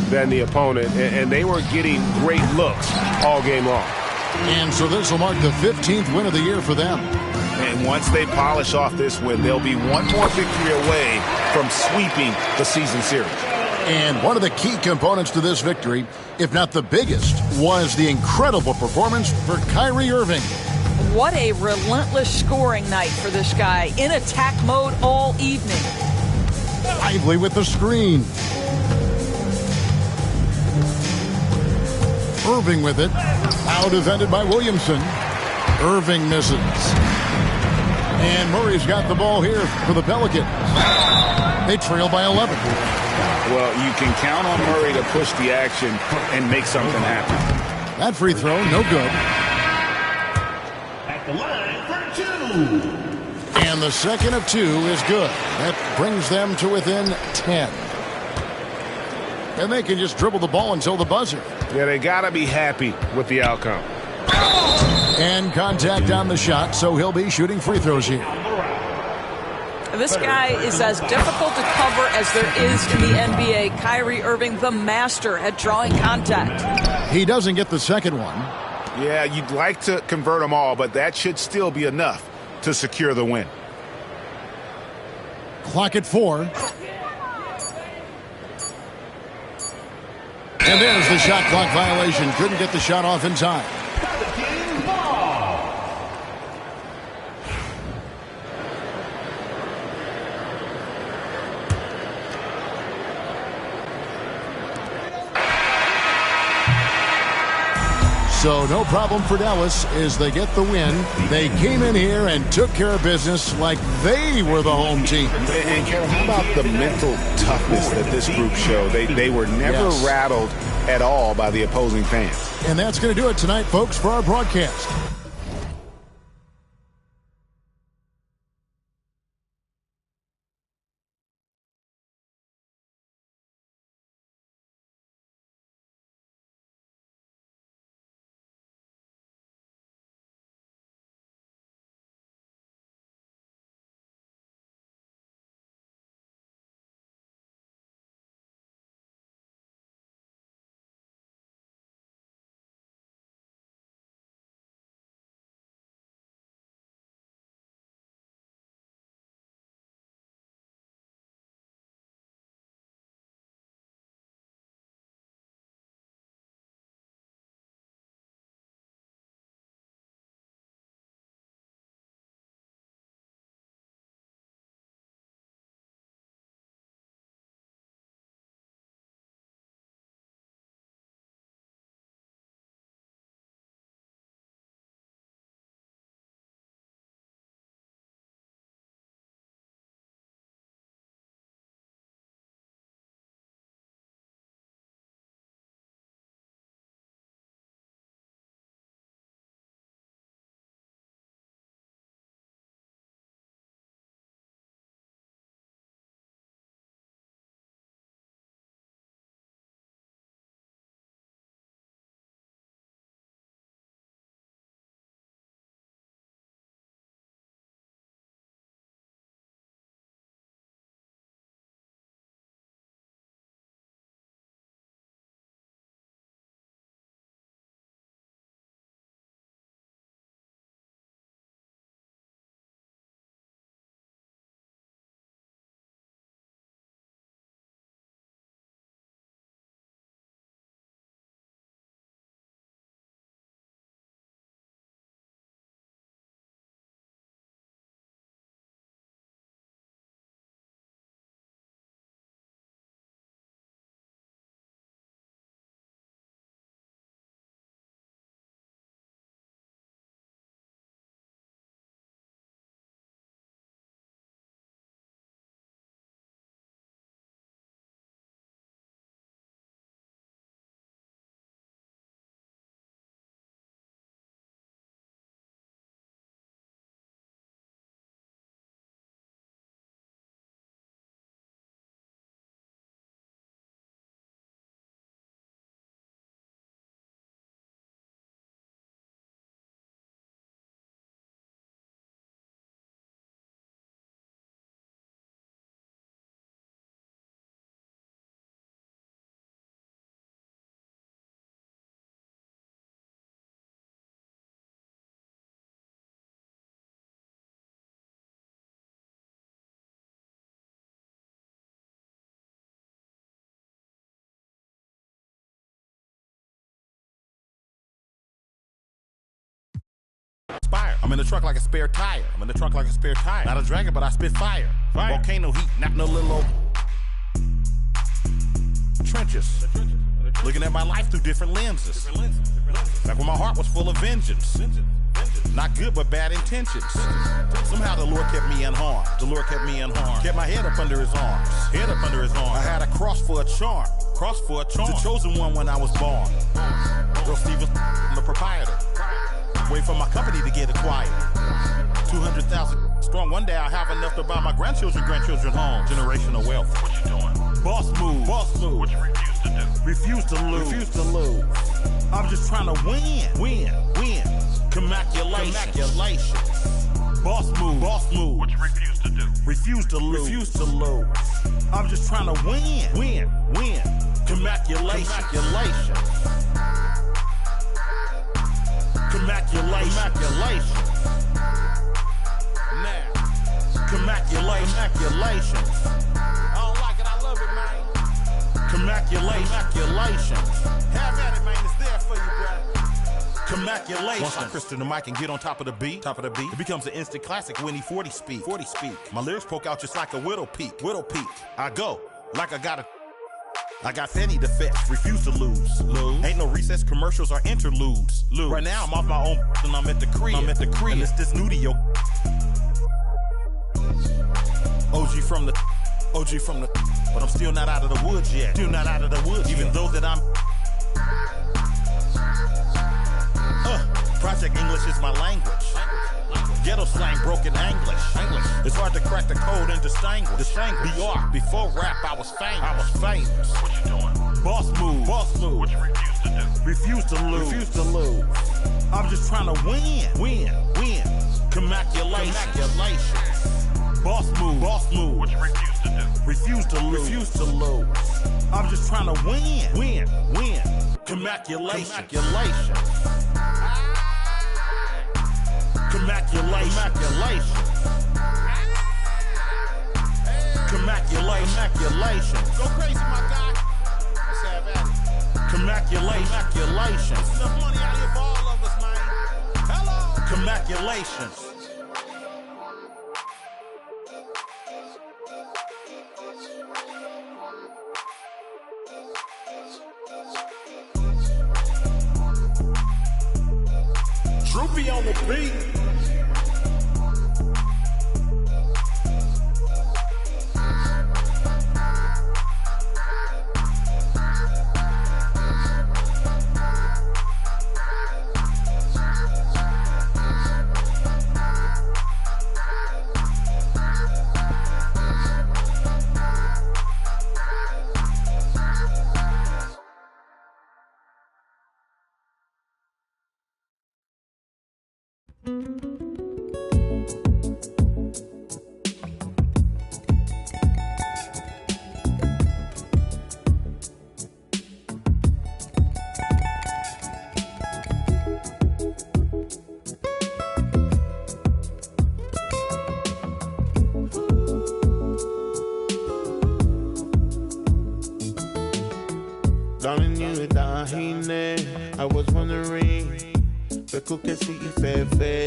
than the opponent, and they were getting great looks all game long. And so this will mark the 15th win of the year for them. And once they polish off this win, they'll be one more victory away from sweeping the season series. And one of the key components to this victory, if not the biggest, was the incredible performance for Kyrie Irving. What a relentless scoring night for this guy. In attack mode all evening. Lively with the screen. Irving with it. Now defended by Williamson. Irving misses. And Murray's got the ball here for the Pelicans. They trail by 11. Well, you can count on Murray to push the action and make something happen. That free throw, no good. At the line for 2. And the second of 2 is good. That brings them to within 10. And they can just dribble the ball until the buzzer. Yeah, they got to be happy with the outcome. And contact on the shot, so he'll be shooting free throws here. This guy is as difficult to cover as there is in the NBA. Kyrie Irving, the master at drawing contact. He doesn't get the second one. Yeah, you'd like to convert them all, but that should still be enough to secure the win. Clock at 4. And there's the shot clock violation. Couldn't get the shot off in time. So no problem for Dallas as they get the win. They came in here and took care of business like they were the home team. And Kevin, how about the mental toughness that this group showed? They were never rattled at all by the opposing fans. And that's going to do it tonight, folks, for our broadcast. I'm in the truck like a spare tire. I'm in the trunk like a spare tire. Not a dragon, but I spit fire. Volcano heat, not no little old trenches. Looking at my life through different lenses. Back when my heart was full of vengeance. Not good, but bad intentions. Somehow the Lord kept me unharmed. The Lord kept me unharmed. Kept my head up under his arms. Head up under his arms. I had a cross for a charm. Cross for a charm. The chosen one when I was born. Earl Stevens, the proprietor. Wait for my company to get acquired. 200,000 strong. One day I'll have enough to buy my grandchildren home. Generational wealth. What you doing? Boss move. Boss move. What you refuse to do? Refuse to lose. Refuse to lose. I'm just trying to win. Win. Commaculation. Boss move. What you refuse to do. Refuse to lose. I'm just trying to win. Commaculation. Now. Commaculation. I don't like it, I love it, man. Commaculation. Have at it, man. It's there for you, bro. Commaculation. Once I crystal the mic and get on top of the beat, it becomes an instant classic when he 40 speak. My lyrics poke out just like a widow peak. I go like I got Fanny defects, refuse to lose. Ain't no recess commercials or interludes. Right now I'm off my own and I'm at the crib. And it's this new to your OG from the, but I'm still not out of the woods yet. Even though that I'm Project English is my language. Ghetto slang, broken English. It's hard to crack the code and distinguish. BR, before rap, I was famous. What you doing? Boss move. What you refuse to do. Refuse to lose. I'm just trying to win. Commaculation. Boss move. What you refuse to do. Refuse to lose. I'm just trying to win. Commaculation. Go crazy, my guy. Let's have at it. Commaculation. There's enough money out here for all of us, man. Hello. Commaculation. Droopy on the beat. Darling, you dahine. I was wondering, Beku kesi ifefe.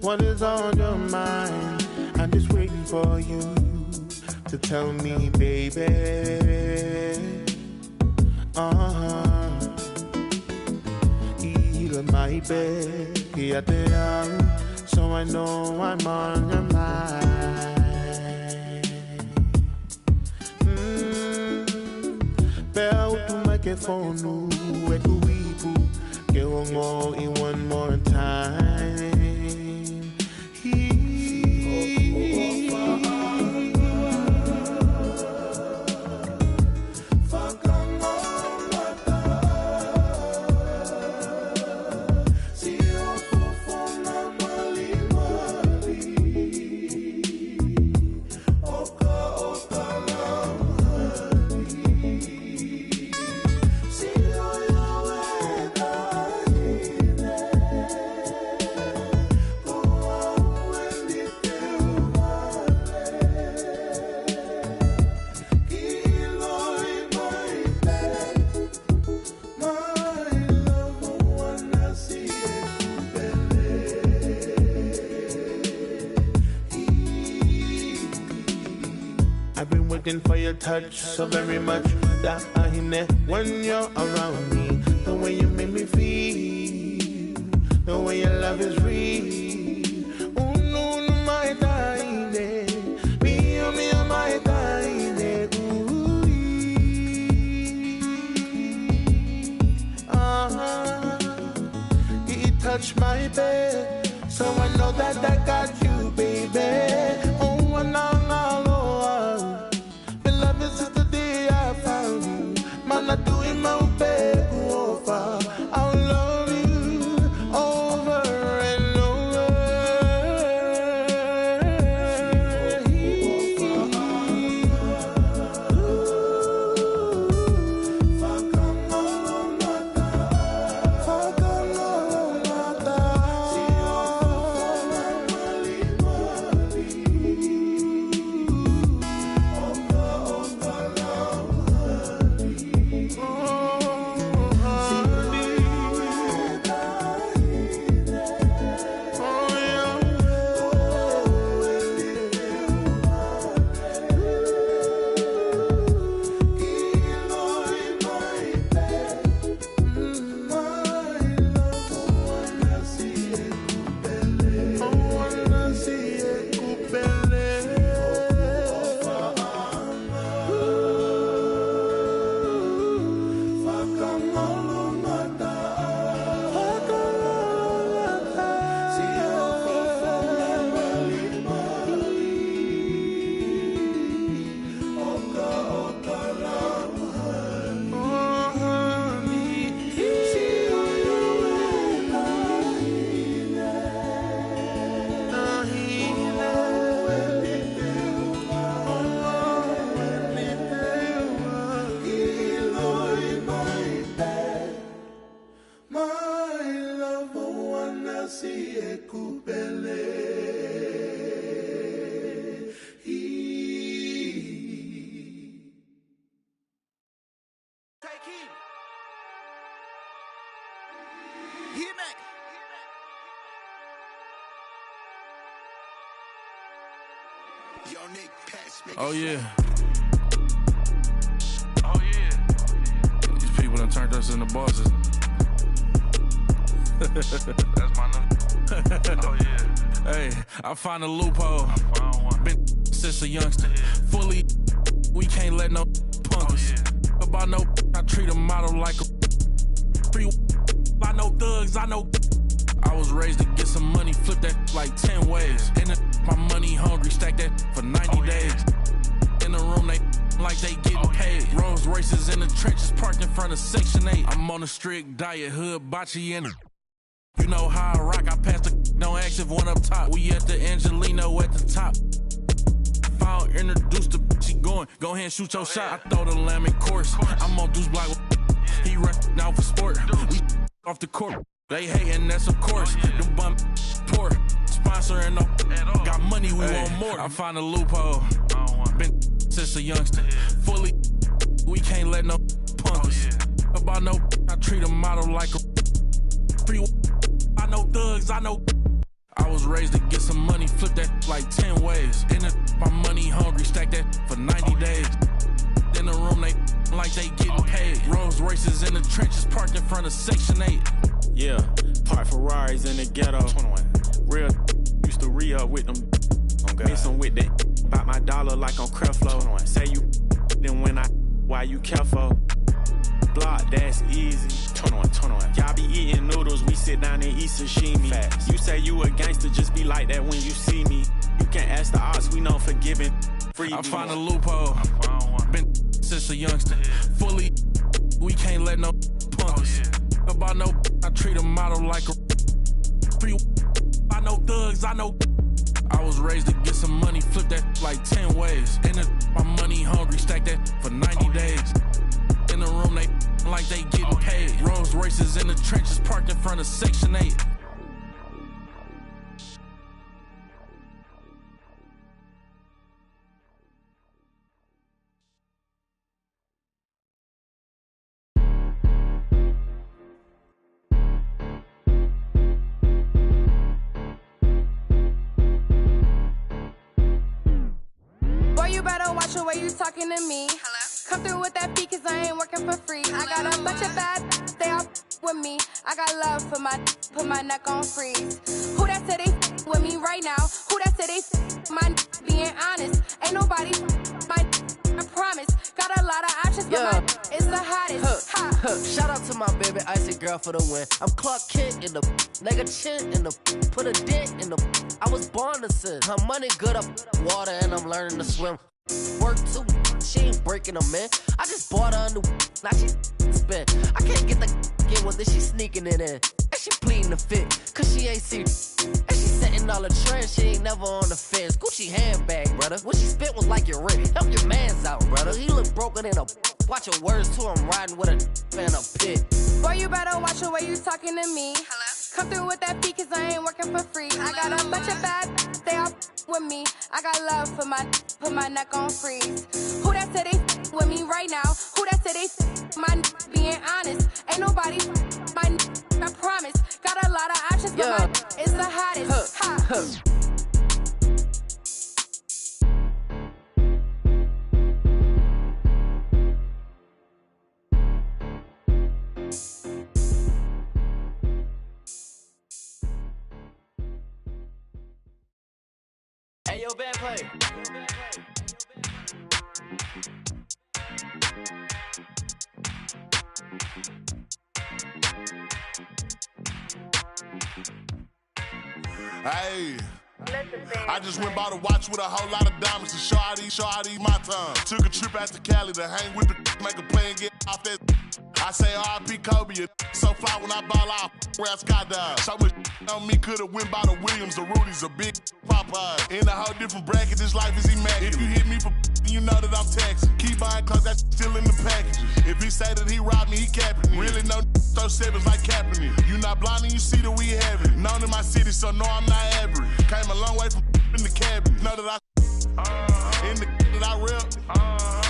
What is on your mind? I'm just waiting for you to tell me, baby. Ila my bed, so I know I'm on your mind. Bell to microphone, weku get one more time. For your touch so very much that I need when you're around me. The way you make me feel, the way your love is real. Oh no, no, my tiny, me, my tiny. It touched my bed, so I know that I got you, baby. Oh, no. Love is just the day I found you. Man, I do it Oh yeah. Oh yeah. These people done turned us into bosses. That's my number. Oh yeah. Hey, I find a loophole. Been since a youngster. Fully, we can't let no punk us. About no, I treat a model like a free. I know thugs, I know. I was raised to get some money, flip that like 10 ways. In the, my money hungry, stack that for 90 days. In the room, they like they getting paid. Rolls Royces in the trenches, parked in front of Section 8. I'm on a strict diet, hood, bocce in it. You know how I rock, I pass the don't ask if one up top. We at the Angelino at the top. If I don't introduce the she going, go ahead and shoot your shot. I throw the lamb in course. I'm on Deuce Block. He run out for sport. We off the court. They hating, that's of course. Them bum poor. Sponsoring no. Got money, we want more. I find a loophole. Been since a youngster. Fully, we can't let no punk us. About no, I treat a model like a free. I know thugs, I know. I was raised to get some money, flip that like 10 ways. In the, my money hungry, stack that for 90 days. In the room, they like they getting paid. Rolls Royces in the trenches, parked in front of Section 8. Yeah, park Ferraris in the ghetto. 21. Real used to re-up with them. Mixin' with that about my dollar like on Creflo. 21. Say you then when I, why you careful? Block, that's easy. 21. Y'all be eating noodles, we sit down and eat sashimi. Fast. You say you a gangster, just be like that when you see me. You can't ask the odds, we know forgiving. Free I find a loophole. Been since a youngster. Fully, we can't let no punk us. About no, I treat a model like a free. I know thugs, I know. I was raised to get some money, flip that like 10 ways. In the, my money hungry, stack that for 90 days. In the room, they like they getting paid. Rolls Royces in the trenches, parked in front of Section 8. The way you talking to me. Hello? Come through with that fee, cause I ain't working for free. Hello? I got a bunch of bad, they all with me. I got love for my, put my neck on freeze. Who that said they with me right now? Who that said they my being honest? Ain't nobody my, I promise. Got a lot of options, but my is the hottest. Shout out to my baby icy girl for the win. I'm Clark Kent in the nigga chin in the put a dent in the. I was born to sin. Her money good up water and I'm learning to swim. Work too, she ain't breaking them, man. I just bought her a new, now she spent. I can't get the get with this, she sneaking it in. And she pleading the fit, cause she ain't see. And she setting all the trends, she ain't never on the fence. Gucci handbag, brother. What she spent was like your rent. Help your mans out, brother. He look broken in a. Watch your words too, I'm riding with a in a pit. Boy, you better watch the way you talking to me. Hello? Come through with that fee, cause I ain't working for free. Hello? I got a bunch of bad, they all with me. I got love for my, put my neck on freeze. Who that said they with me right now? Who that said they my being honest? Ain't nobody my, I promise. Got a lot of options, but my is the hottest. Hey, yo, band play. Hey, I just went by the watch with a whole lot of diamonds to show how these my time. Took a trip out to Cali to hang with the make a play and get off that. I say R.I.P. Kobe, so fly when I ball out, where I skydive. So much on me could've went by the Williams, the Rudies, a big Popeye. In a whole different bracket, this life is immaculate. If you hit me for you know that I'm taxing. Keep buying cause that's still in the packages. If he say that he robbed me, he capping me. Really no throw sevens like Kaepernick. You not blind and you see that we have it. Known in my city, so no, I'm not average. Came a long way from in the cabinet. Know that I in the that I rep.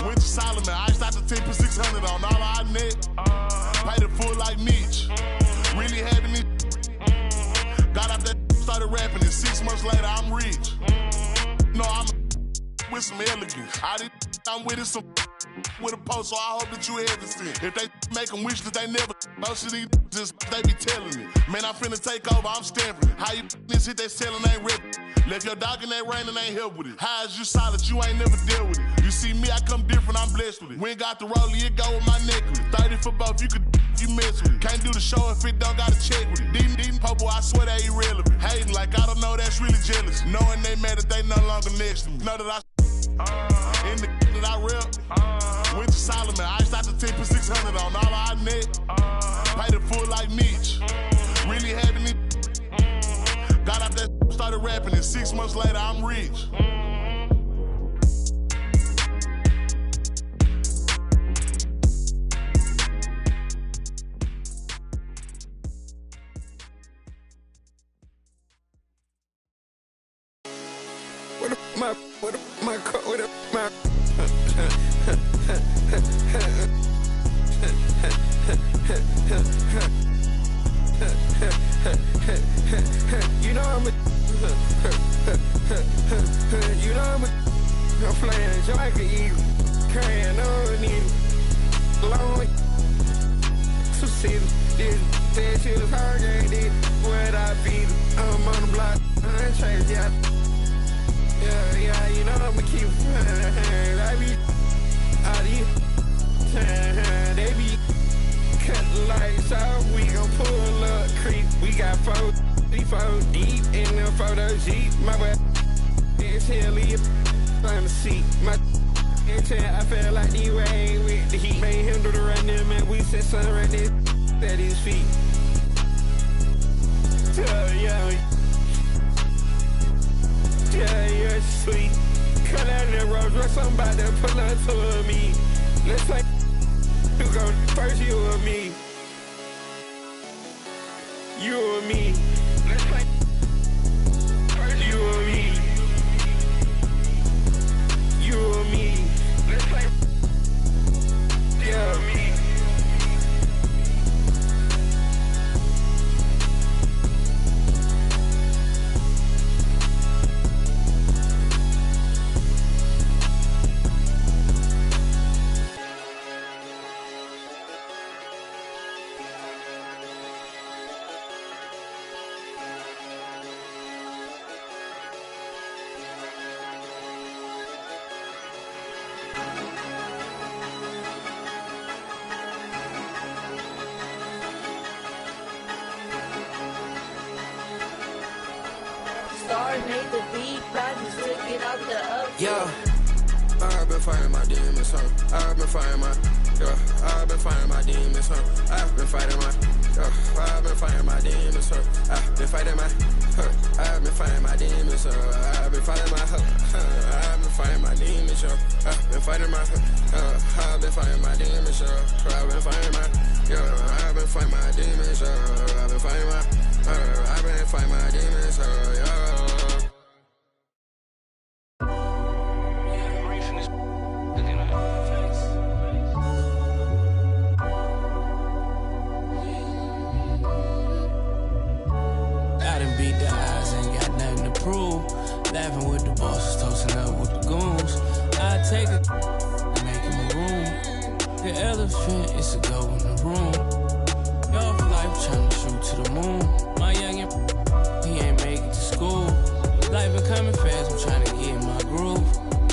Went to Solomon, I iced out the 10 for 600 on all our net. Paid it full like Mitch. Really having it. Got out that started rapping and 6 months later I'm rich. No, I'm with some elegance. I did I'm with it some with a post, so I hope that you hesitant. If they make them wish that they never, most of these just they be telling it. Man, I'm finna take over, I'm stamping it. How you this hit that selling ain't rip. Left your dog in that rain and ain't help with it. How is you solid, you ain't never dealt with it. You see me, I come different, I'm blessed with it. We ain't got the rollie, it go with my necklace. 30 for both, you could you mess with it. Can't do the show if it don't gotta check with it. Dean Popo, I swear they irrelevant. Hating like I don't know, that's really jealous. Knowing they mad that they no longer next to me. Know that I in the that I rep. Went to Solomon, I iced out the 10 for 600 on all I net. Paid it full like Mitch. Really having it. Got out that started rapping, and 6 months later I'm rich. You know I'm playing Jamaica Eagle, carrying on it, long to see this. Said she was hard, ain't it? Where'd I be? I'm on the block, I ain't changed yet. Yeah, you know I'ma keep I be out here. They be cut the lights off, we gon' pull up creep. We got 4 deep in the photo Jeep. My butt is hilly on the seat. My I feel like the rain with the heat. Made him do the running, man. We said something right there at his feet. Yeah, you're sweet. Cut out the road, dress I'm about to pull up to me. Let's play. You go first, you or me. You or me. Let's play. First, you or me. You or me. Let's play. You or me. Yeah, I've been fighting my demons, huh? I've been fighting my, I've been fighting my demons, huh? I've been fighting my, I've been fighting my demons, huh? I've been fighting my, I've been fighting my demons, huh? I've been fighting my, I've been fighting my demons, huh? I've been fighting my, I've been fighting my demons, huh? I've been fighting my, I've been fighting my demons, huh? I've been fighting my, I've been fighting my demons, huh? Laughing with the bosses, toasting up with the goons. I take it and make him a room. The elephant is a go in the room. Y'all for life trying to shoot to the moon. My youngin', he ain't make it to school. Life been coming fast, I'm trying to get in my groove.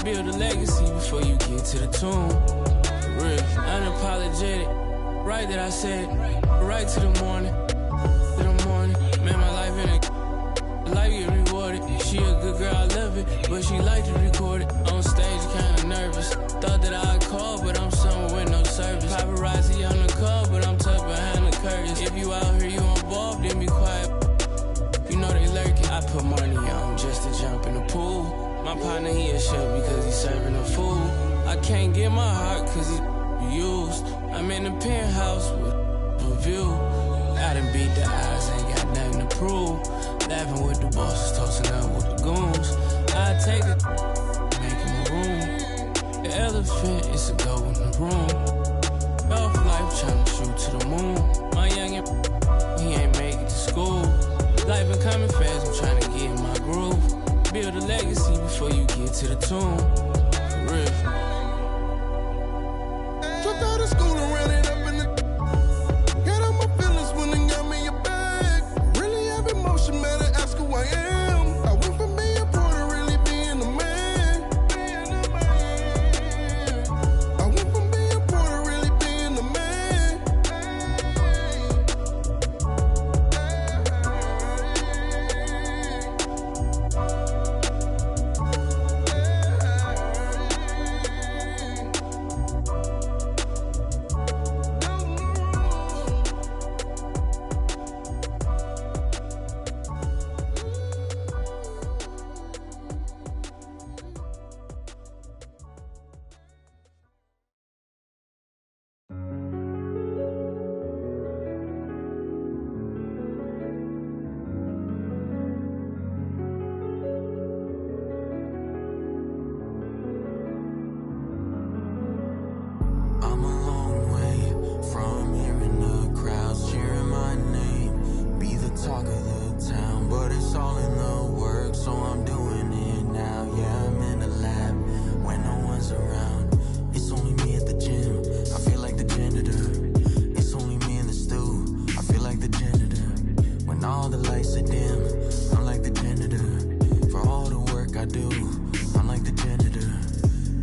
Build a legacy before you get to the tomb. For real, unapologetic. Right that I said, right to the morning. To the morning, man, my life in a life get rewarded. She a good girl, I love it, but she like to record it. On stage, kinda nervous. Thought that I'd call, but I'm somewhere with no service. Paparazzi on the call, but I'm tucked behind the curtains. If you out here, you involved, then be quiet. You know they lurking. I put money on just to jump in the pool. My partner, he a chef because he's serving a food. I can't get my heart cause he's used. I'm in the penthouse with a view. I done beat the odds, ain't got nothing to prove. Laughing with the bosses, toasting up with the goons. I take it, make him a room. The elephant is a go in the room. Y'all for life trying to shoot to the moon. My youngin', he ain't make it to school. Life been coming fast, I'm trying to get in my groove. build a legacy before you get to the tomb. For real. Dropped out of school and ran it up in the. Got all my feelings when they got me a bag. Really have emotion, better ask who I am. I went from being poor to really being a man. I went from being poor to really being a man. I'm a long way from hearing the crowds cheering my name. Be the talk of the town, but it's all in the work, so I'm doing it now. Yeah, I'm in the lab when no one's around. It's only me at the gym, I feel like the janitor. It's only me in the stew, I feel like the janitor. When all the lights are dim, I'm like the janitor. For all the work I do, I'm like the janitor.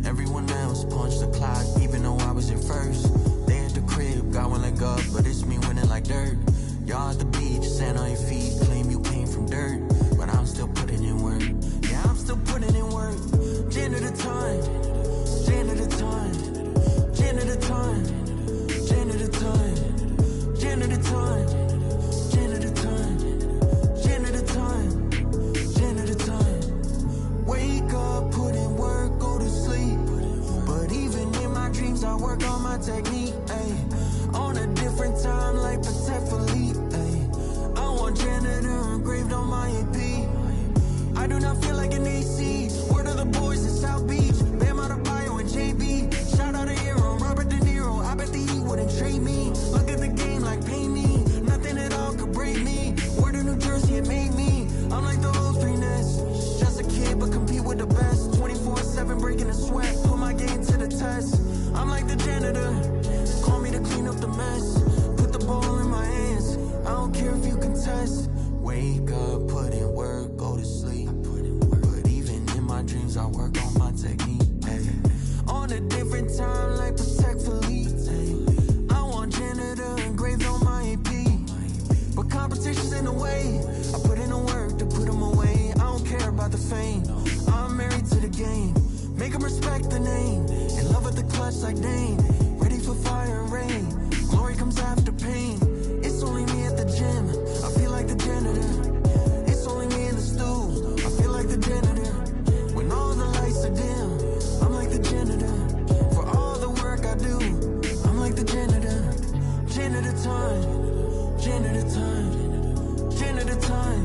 Everyone else punched the clock, even though I was here first. They at the crib, got one leg up, but it's me winning like dirt. Y'all at the beach, sand on your feet, claim you came from dirt. But I'm still putting in work. Yeah, I'm still putting in work. Janitor time, janitor time, janitor time, janitor time, janitor time, janitor time, janitor time, janitor time. Wake up, put in work, go to sleep. But even in my dreams, I work on my technique. Ay. On a different time, like Patek Philippe. Ay. I want janitor engraved on my AP. I do not feel like an AC. Word of the boys in South Beach. Bam Adebayo and JB. Shout out to Hero, Robert De Niro. I bet the E wouldn't trade me. Look at the game like pay me. Nothing at all could break me. Word of New Jersey, it made me. I'm like the old three Ness. Just a kid, but compete with the best. 24/7 breaking the sweat. Put my game to the test. I'm like the janitor. Call me to clean up the mess. Put the ball in my hands. I don't care if you contest. Wake up, put in work, go to sleep. But even in my dreams, I work on my technique. Ay. On a different time, like Patek Philippe. Ay. I want janitor engraved on my AP. But competition's in the way. I put in the work to put them away. I don't care about the fame. I'm married to the game. Make them respect the name. In love with the clutch like Dane. Ready for fire and rain. Glory comes after pain. It's only me at the gym. I feel like the janitor. It's only me in the stew. I feel like the janitor. When all the lights are dim, I'm like the janitor. For all the work I do, I'm like the janitor. Janitor time. Janitor time. Janitor time.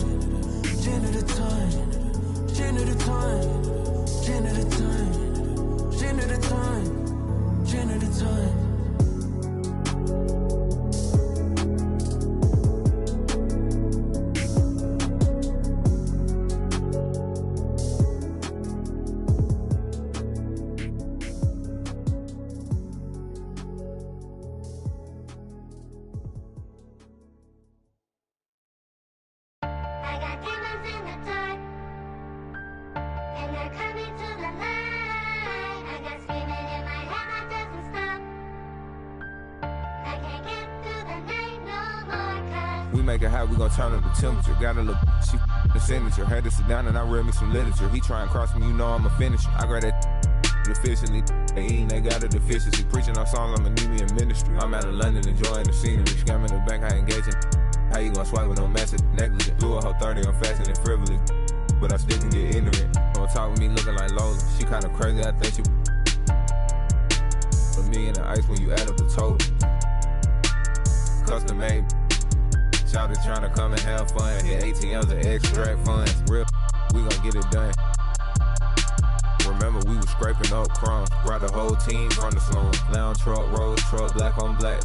Janitor time. Janitor time. Janitor time. Janitor time. Janitor time. We make it hot, we gon' turn up the temperature. Got a little she the signature. Had to sit down and I read me some literature. He try and cross me, you know I'm a finisher. I grab that officially. They eating, they got a deficiency. Preaching our songs, I'ma need me in ministry. I'm out of London enjoying the scenery. Scamming the bank, I engaging. How you gon' swipe with no message? Negligent. Blew a whole 30, I'm fasting and frivolous. But I still can get ignorant. Don't talk with me looking like Lola. She kinda crazy, I think she. But me and the ice when you add up the total. Custom made. Shouted trying to come and have fun. Hit ATMs and extract funds. Real, we gon' get it done. Remember, we was scraping up crumbs. Brought the whole team from the slum. Lounge truck, road truck, black on black.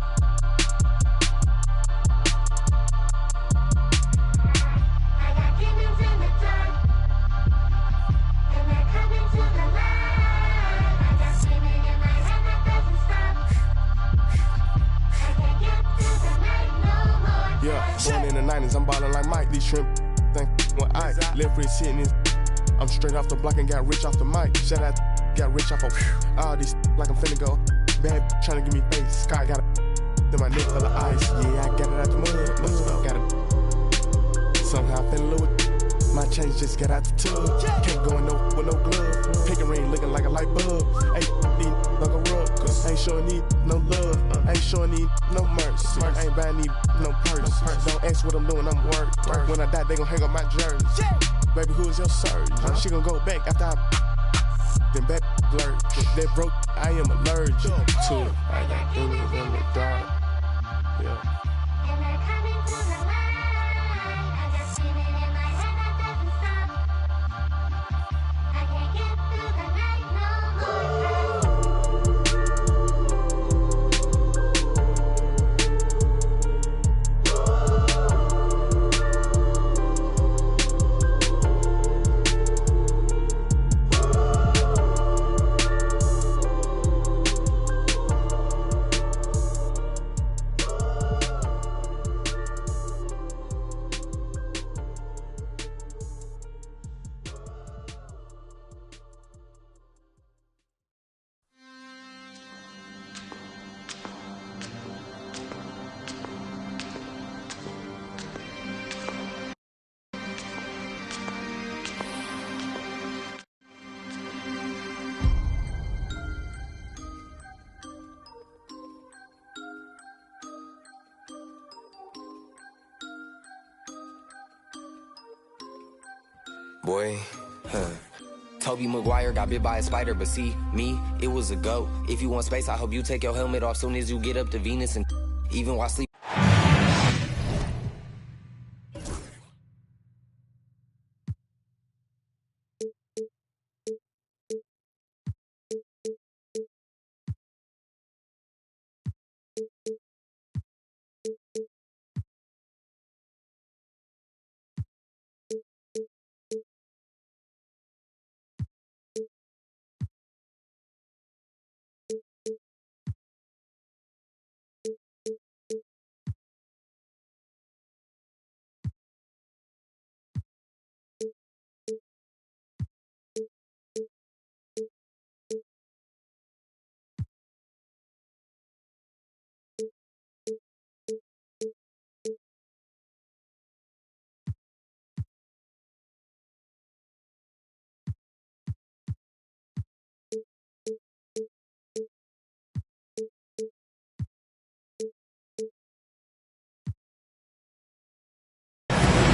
Yeah, born in the 90s, I'm ballin' like Mike. These shrimp think when I left wrist hitting his. I'm straight off the block and got rich off the mic. Shout out, got rich off of all these like I'm finna go. Bad tryna give me face. Sky got it. My neck full of ice. Yeah, I got it out the mud. Got it. Somehow I fell in love with. My chains just got out the tub. Can't go in no with no glove. Pick a ring looking like a light bulb. Ain't need like a rug. Ain't showing need no love. Ain't showing need no mercy. Ain't buying need no purse. Don't ask what I'm doing, I'm work. When I die, they gon' hang up my jersey. Baby, who is your surgeon? She gon' go back after I then back blurred. That broke, I am allergic to it. I got demons in the dark. Yeah. Boy, Toby Maguire got bit by a spider, but see, me, it was a goat. If you want space, I hope you take your helmet off soon as you get up to Venus and even while sleep.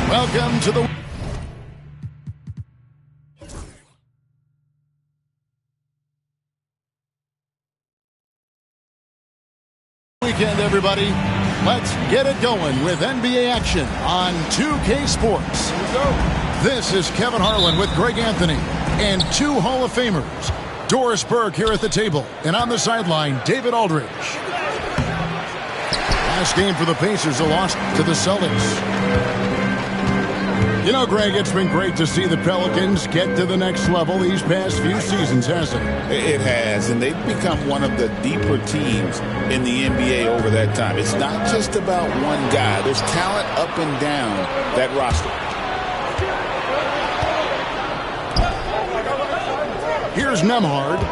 Welcome to the weekend, everybody. Let's get it going with NBA action on 2K Sports. Here we go. This is Kevin Harlan with Greg Anthony and two Hall of Famers. Doris Burke here at the table, and on the sideline, David Aldridge. Last game for the Pacers, a loss to the Celtics. You know, Greg, it's been great to see the Pelicans get to the next level these past few seasons, hasn't it? It has, and they've become one of the deeper teams in the NBA over that time. It's not just about one guy. There's talent up and down that roster. Here's Nembhard.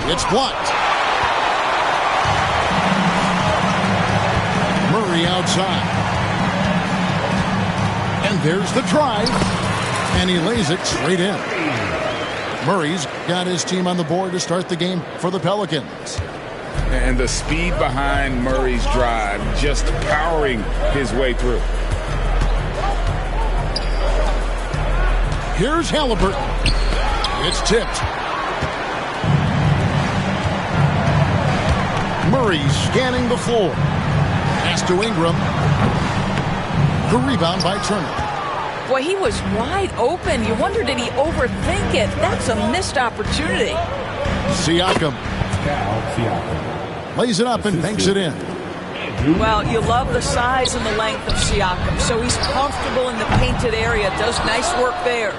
It's blocked. Murray outside. And there's the drive, and he lays it straight in. Murray's got his team on the board to start the game for the Pelicans. And the speed behind Murray's drive, just powering his way through. Here's Halliburton. It's tipped. Murray scanning the floor. Pass to Ingram. The rebound by Turner. Boy, he was wide open. You wonder, did he overthink it? That's a missed opportunity. Siakam. Lays it up and banks it in. Well, you love the size and the length of Siakam. So he's comfortable in the painted area. Does nice work there.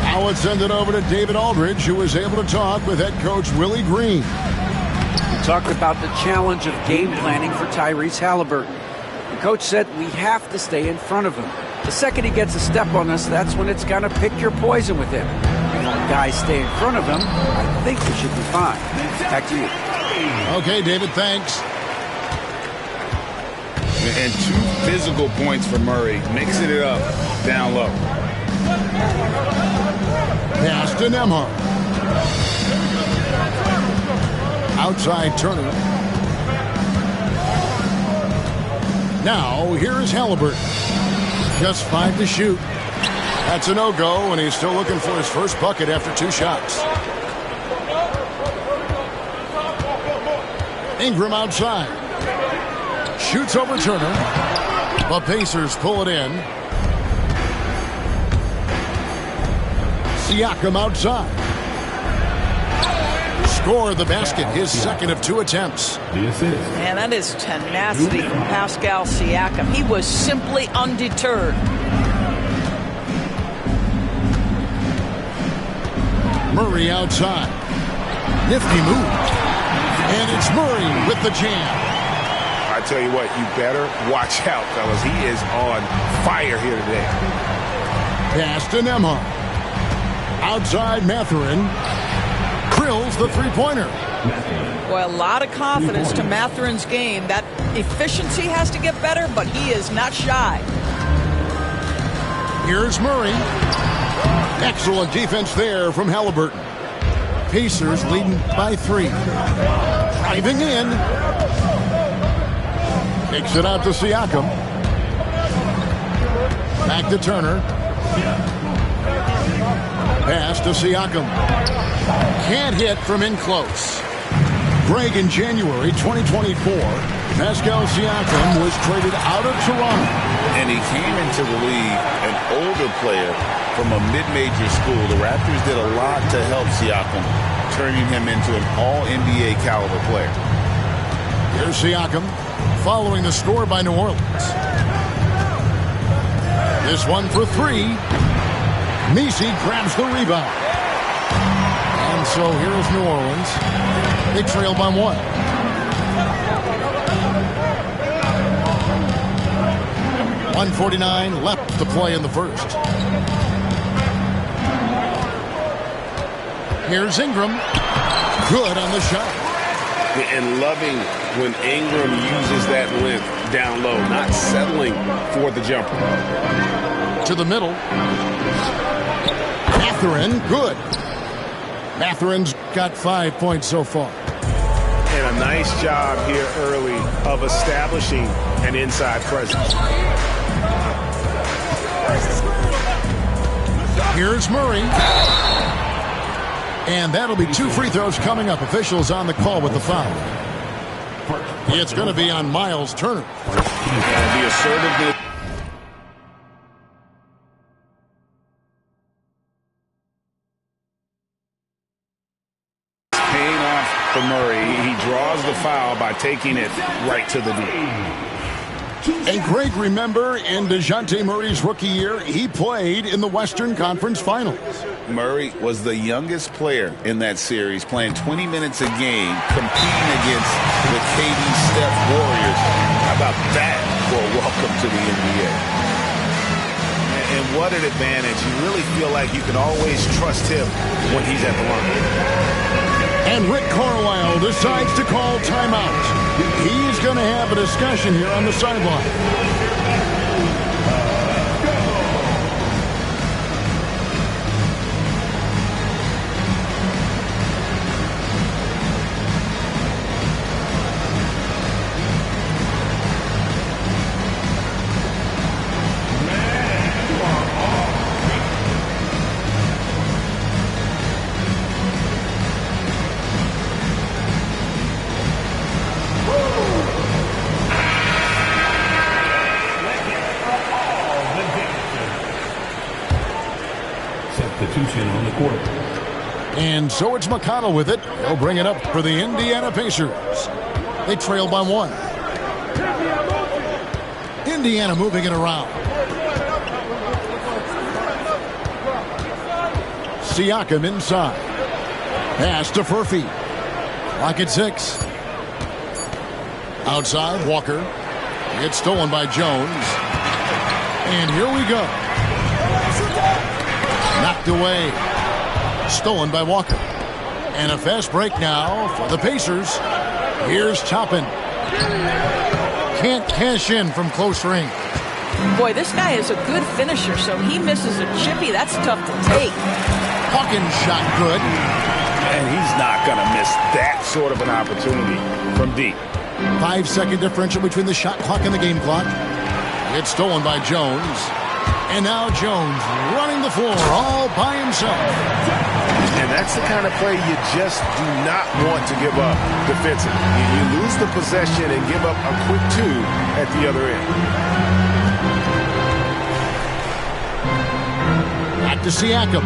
Now let's send it over to David Aldridge, who was able to talk with head coach Willie Green. He talked about the challenge of game planning for Tyrese Halliburton. The coach said we have to stay in front of him. The second he gets a step on us, that's when it's going to pick your poison with him. If our guys stay in front of him, I think we should be fine. Back to you. Okay, David, thanks. And 2 physical points for Murray, mixing it up down low. Pass to Nembhard. Outside Turner. Now, here is Halliburton. Just 5 to shoot. That's a no-go, and he's still looking for his first bucket after 2 shots. Ingram outside. Shoots over Turner. The Pacers pull it in. Siakam outside. Score the basket, his second of 2 attempts. Man, that is tenacity from Pascal Siakam. He was simply undeterred. Murray outside. Nifty move. And it's Murray with the jam. I tell you what, you better watch out, fellas. He is on fire here today. Pass to Nembhard. Outside Mathurin. Drills the three-pointer. Boy, a lot of confidence to Mathurin's game. That efficiency has to get better, but he is not shy. Here's Murray. Excellent defense there from Halliburton. Pacers leading by 3. Driving in. Takes it out to Siakam. Back to Turner. Pass to Siakam. Can't hit from in close. Greg, in January 2024, Pascal Siakam was traded out of Toronto. And he came into the league an older player from a mid-major school. The Raptors did a lot to help Siakam, turning him into an all-NBA caliber player. Here's Siakam following the score by New Orleans. This one for 3. Messi grabs the rebound. And so here's New Orleans. They trail by 1. .149 left to play in the first. Here's Ingram. Good on the shot. And loving when Ingram uses that length down low, not settling for the jumper. To the middle. Mathurin, good. Mathurin's got 5 points so far. And a nice job here early of establishing an inside presence. Here's Murray. And that'll be 2 free throws coming up. Officials on the call with the foul. It's going to be on Miles Turner. And the assertiveness. Paying off for Murray. He draws the foul by taking it right to the D. And Greg, remember in DeJounte Murray's rookie year, he played in the Western Conference Finals. Murray was the youngest player in that series, playing 20 minutes a game, competing against the KD Steph Warriors. How about that for a welcome to the NBA? And what an advantage. You really feel like you can always trust him when he's at the line. And Rick Carlisle decides to call timeout. He's going to have a discussion here on the sideline. On the court. And so it's McConnell with it. He'll bring it up for the Indiana Pacers. They trail by 1. Indiana moving it around. Siakam inside. Pass to Furphy. Clock at 6. Outside, Walker. It's stolen by Jones. And here we go. Knocked away. Stolen by Walker. And a fast break now for the Pacers. Here's Toppin. Can't cash in from close range. Boy, this guy is a good finisher, so he misses a chippy. That's tough to take. Hawkins shot good. And he's not going to miss that sort of an opportunity from deep. 5-second differential between the shot clock and the game clock. It's stolen by Jones. And now Jones running the floor all by himself. And that's the kind of play you just do not want to give up defensively. You lose the possession and give up a quick 2 at the other end. Back to Siakam.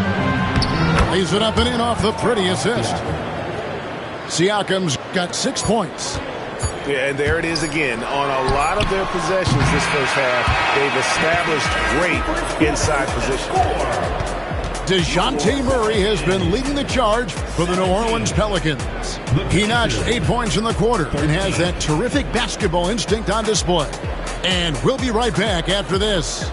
Lays it up and in off the pretty assist. Siakam's got 6 points. Yeah, and there it is again. On a lot of their possessions this first half, they've established great inside position. DeJounte Murray has been leading the charge for the New Orleans Pelicans. He notched 8 points in the quarter and has that terrific basketball instinct on display. And we'll be right back after this.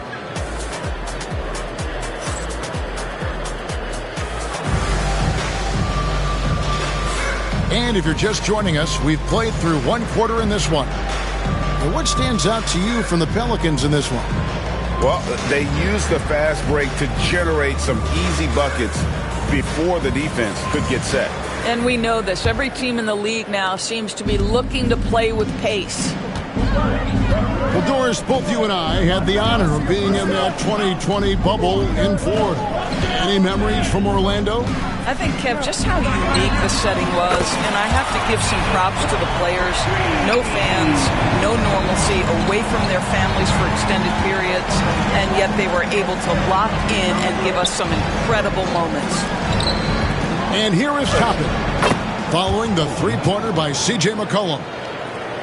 And if you're just joining us, we've played through 1 quarter in this one. And what stands out to you from the Pelicans in this one? Well, they used the fast break to generate some easy buckets before the defense could get set. And we know this. Every team in the league now seems to be looking to play with pace. Well, Doris, both you and I had the honor of being in that 2020 bubble in Florida. Any memories from Orlando? I think, Kev, just how unique the setting was, and I have to give some props to the players. No fans, no normalcy, away from their families for extended periods, and yet they were able to lock in and give us some incredible moments. And here is Toppin, following the three-pointer by C.J. McCollum.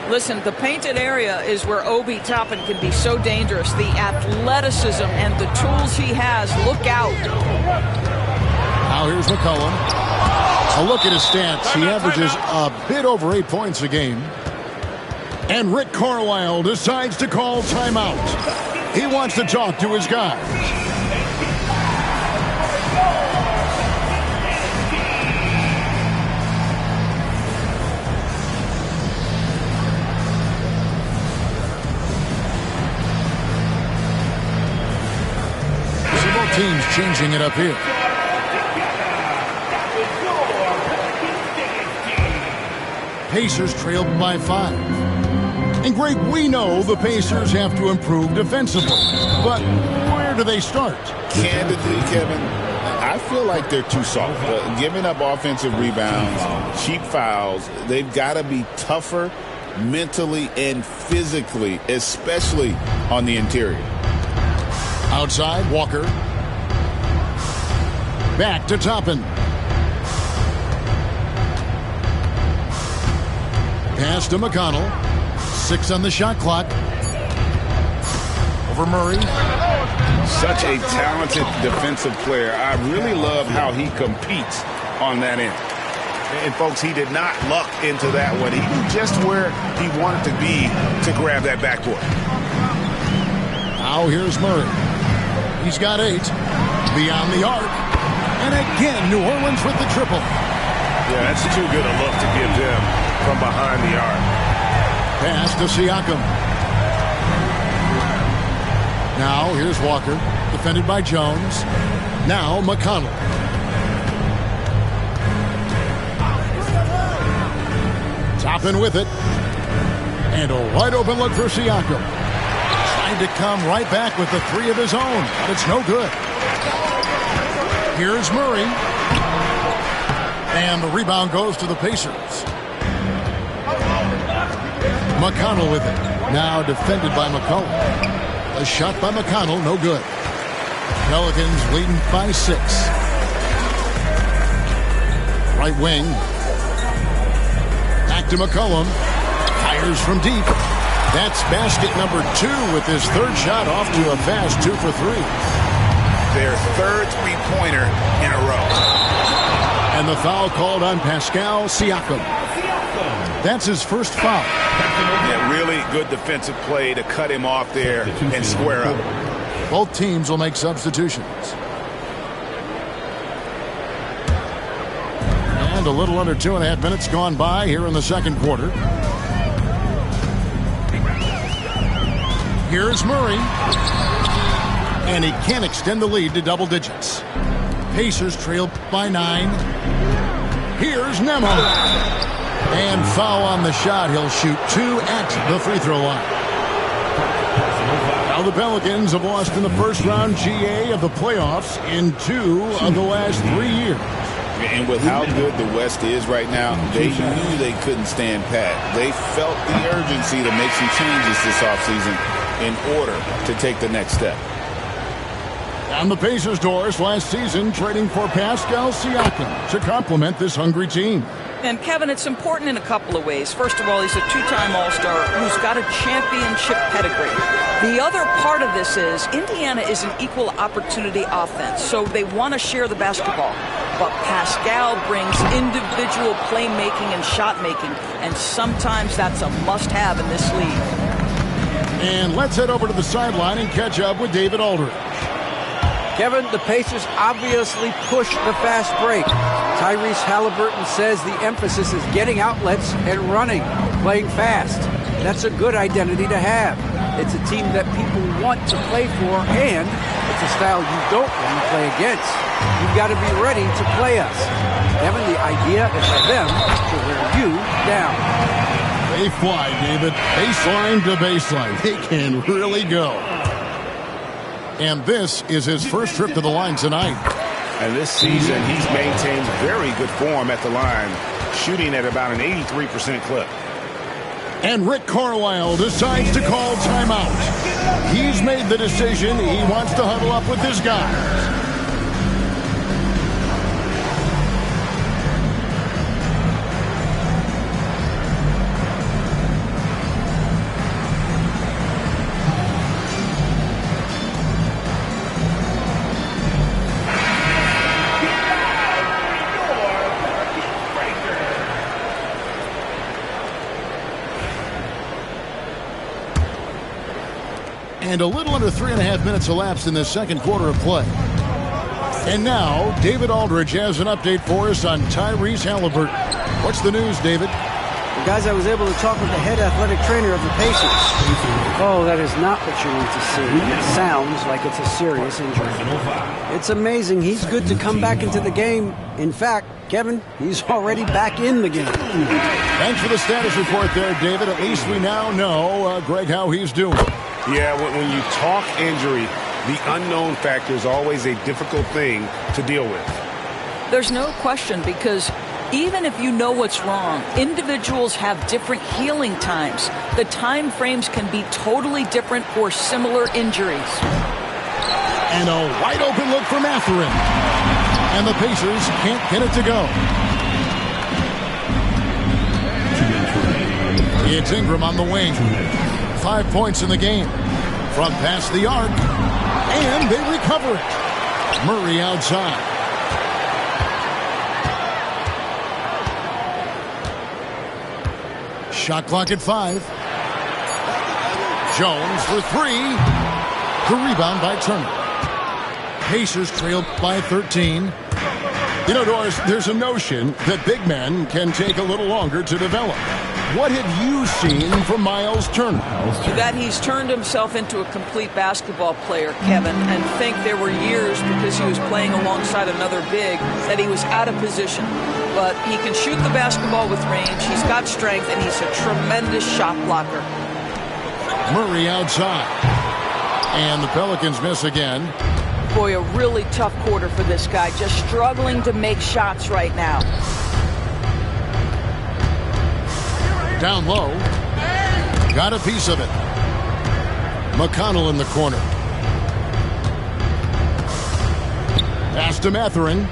Listen, the painted area is where Obi Toppin can be so dangerous. The athleticism and the tools he has, look out. Now here's McCollum. A look at his stats. He averages a bit over 8 points a game. And Rick Carlisle decides to call timeout. He wants to talk to his guys. Several teams changing it up here. Pacers trailed by 5. And Greg, we know the Pacers have to improve defensively. But where do they start? Candidly, Kevin, I feel like they're too soft. Giving up offensive rebounds, cheap fouls, they've got to be tougher mentally and physically, especially on the interior. Outside, Walker. Back to Toppin. Pass to McConnell. 6 on the shot clock. Over Murray. Such a talented defensive player. I really love how he competes on that end. And, folks, he did not luck into that one. He knew just where he wanted to be to grab that backboard. Now here's Murray. He's got 8. Beyond the arc. And again, New Orleans with the triple. Yeah, that's too good a look to give them from behind the arc. Pass to Siakam. Now here's Walker, defended by Jones. Now McConnell. Toppin with it. And a wide open look for Siakam. Trying to come right back with the 3 of his own, but it's no good. Here's Murray. And the rebound goes to the Pacers. McConnell with it. Now defended by McCollum. A shot by McConnell, no good. Pelicans leading by 6. Right wing. Back to McCollum. Fires from deep. That's basket number 2 with his 3rd shot off to a fast 2 for 3. Their 3rd three-pointer in a row. And the foul called on Pascal Siakam. That's his first foul. Yeah, really good defensive play to cut him off there and square up. Both teams will make substitutions. And a little under 2.5 minutes gone by here in the second quarter. Here's Murray. And he can't extend the lead to double digits. Pacers trail by 9. Here's Nemo. And foul on the shot. He'll shoot 2 at the free throw line. Now the Pelicans have lost in the first round GA of the playoffs in 2 of the last 3 years. And with how good the West is right now, they knew they couldn't stand pat. They felt the urgency to make some changes this offseason in order to take the next step. On the Pacers' doors last season, trading for Pascal Siakam to complement this hungry team. And, Kevin, it's important in a couple of ways. First of all, he's a 2-time All-Star who's got a championship pedigree. The other part of this is Indiana is an equal opportunity offense, so they want to share the basketball. But Pascal brings individual playmaking and shot making, and sometimes that's a must-have in this league. And let's head over to the sideline and catch up with David Aldridge. Kevin, the Pacers obviously push the fast break. Tyrese Halliburton says the emphasis is getting outlets and running, playing fast. That's a good identity to have. It's a team that people want to play for, and it's a style you don't want to play against. You've got to be ready to play us. Kevin, the idea is for them to wear you down. They fly, David. Baseline to baseline. They can really go. And this is his first trip to the line tonight. And this season, he's maintained very good form at the line, shooting at about an 83% clip. And Rick Carlisle decides to call timeout. He's made the decision. He wants to huddle up with his guys. And a little under 3.5 minutes elapsed in the second quarter of play. And now, David Aldridge has an update for us on Tyrese Halliburton. What's the news, David? Well, guys, I was able to talk with the head athletic trainer of the Pacers. Oh, that is not what you want to see. It sounds like it's a serious injury. It's amazing. He's good to come back into the game. In fact, Kevin, he's already back in the game. Thanks for the status report there, David. At least we now know, Greg, how he's doing. Yeah, when you talk injury, the unknown factor is always a difficult thing to deal with. There's no question, because even if you know what's wrong, individuals have different healing times. The time frames can be totally different for similar injuries. And a wide open look for Mathurin. And the Pacers can't get it to go. It's Ingram on the wing. 5 points in the game. From past the arc. And they recover it. Murray outside. Shot clock at 5. Jones for 3. The rebound by Turner. Pacers trailed by 13. You know, Doris, there's a notion that big men can take a little longer to develop. What have you seen from Miles Turner? That he's turned himself into a complete basketball player, Kevin, and think there were years because he was playing alongside another big that he was out of position. But he can shoot the basketball with range, he's got strength, and he's a tremendous shot blocker. Murray outside. And the Pelicans miss again. Boy, a really tough quarter for this guy, just struggling to make shots right now. Down low. Got a piece of it. McConnell in the corner. Pass to Mathurin.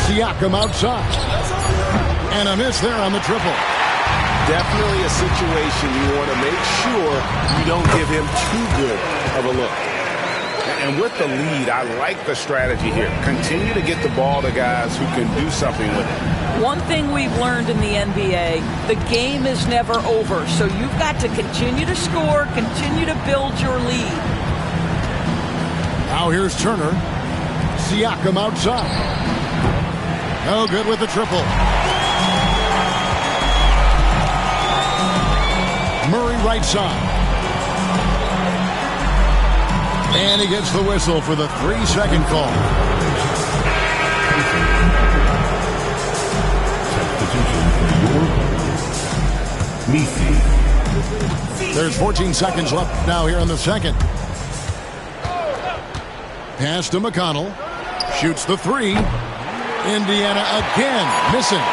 Siakam outside. And a miss there on the triple. Definitely a situation you want to make sure you don't give him too good of a look. And with the lead, I like the strategy here. Continue to get the ball to guys who can do something with it. One thing we've learned in the NBA, the game is never over. So you've got to continue to score, continue to build your lead. Now here's Turner. Siakam outside. No good with the triple. Murray right side. And he gets the whistle for the 3-second call. There's 14 seconds left now here in the second. Pass to McConnell. Shoots the 3. Indiana again missing.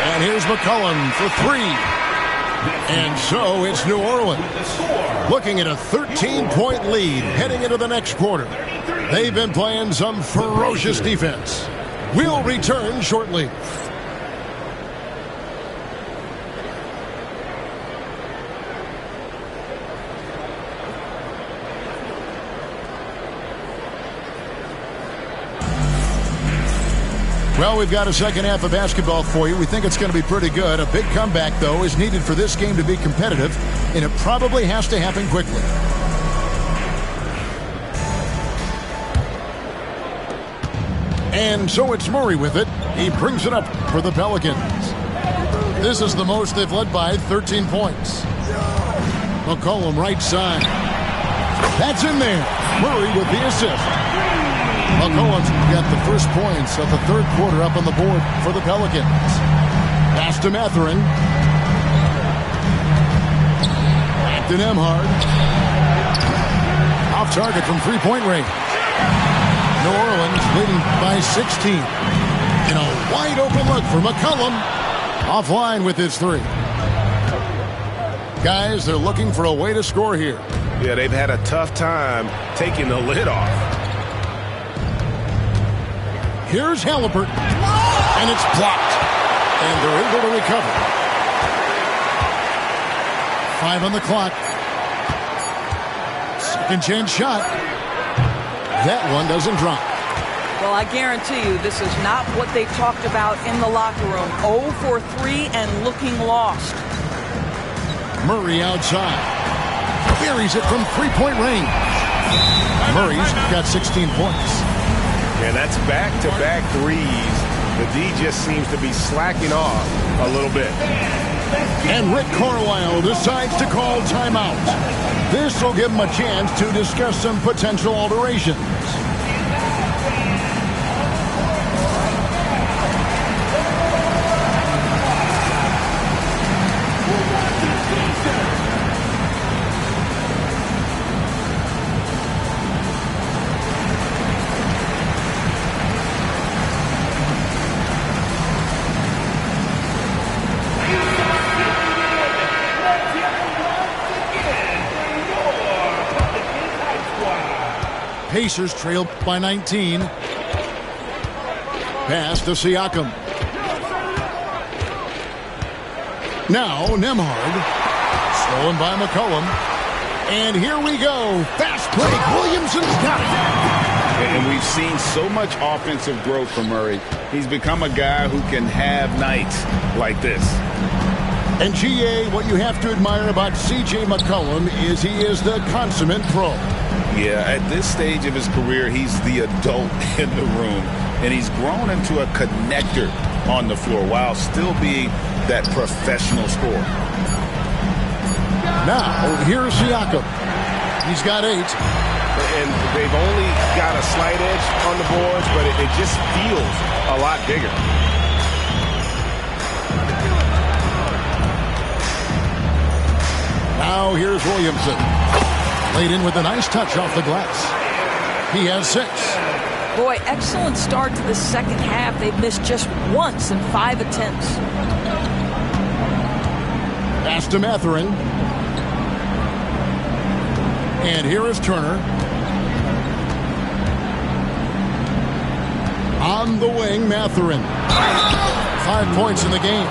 And here's McCollum for 3. And so it's New Orleans looking at a 13-point lead heading into the next quarter. They've been playing some ferocious defense. We'll return shortly. Well, we've got a second half of basketball for you. We think it's going to be pretty good. A big comeback, though, is needed for this game to be competitive, and it probably has to happen quickly. And so it's Murray with it. He brings it up for the Pelicans. This is the most they've led by 13 points. McCollum right side. That's in there. Murray with the assist. McCollum's got the first points of the third quarter up on the board for the Pelicans. Pass to Mathurin. Back to Nembhard. Off target from three-point range. New Orleans leading by 16. And a wide open look for McCollum. Offline with his 3. Guys, they're looking for a way to score here. Yeah, they've had a tough time taking the lid off. Here's Halliburton, and it's blocked, and they're able to recover. 5 on the clock. Second chance shot. That one doesn't drop. Well, I guarantee you this is not what they talked about in the locker room. 0 for 3 and looking lost. Murray outside. Buries it from three-point range. Murray's got 16 points. Yeah, that's back-to-back threes. The D just seems to be slacking off a little bit. And Rick Carlisle decides to call timeout. This will give him a chance to discuss some potential alterations. Pacers trail by 19. Pass to Siakam. Now Nembhard. Stolen by McCollum. And here we go. Fast break. Williamson's got it. And we've seen so much offensive growth from Murray. He's become a guy who can have nights like this. And GA, what you have to admire about C.J. McCollum is he is the consummate pro. Yeah, at this stage of his career, he's the adult in the room. And he's grown into a connector on the floor while still being that professional scorer. Now, here's Siakam. He's got 8. And they've only got a slight edge on the boards, but it just feels a lot bigger. Now here's Williamson. Laid in with a nice touch off the glass. He has 6. Boy, excellent start to the second half. They've missed just once in 5 attempts. Pass to Mathurin. And here is Turner. On the wing, Mathurin. 5 points in the game.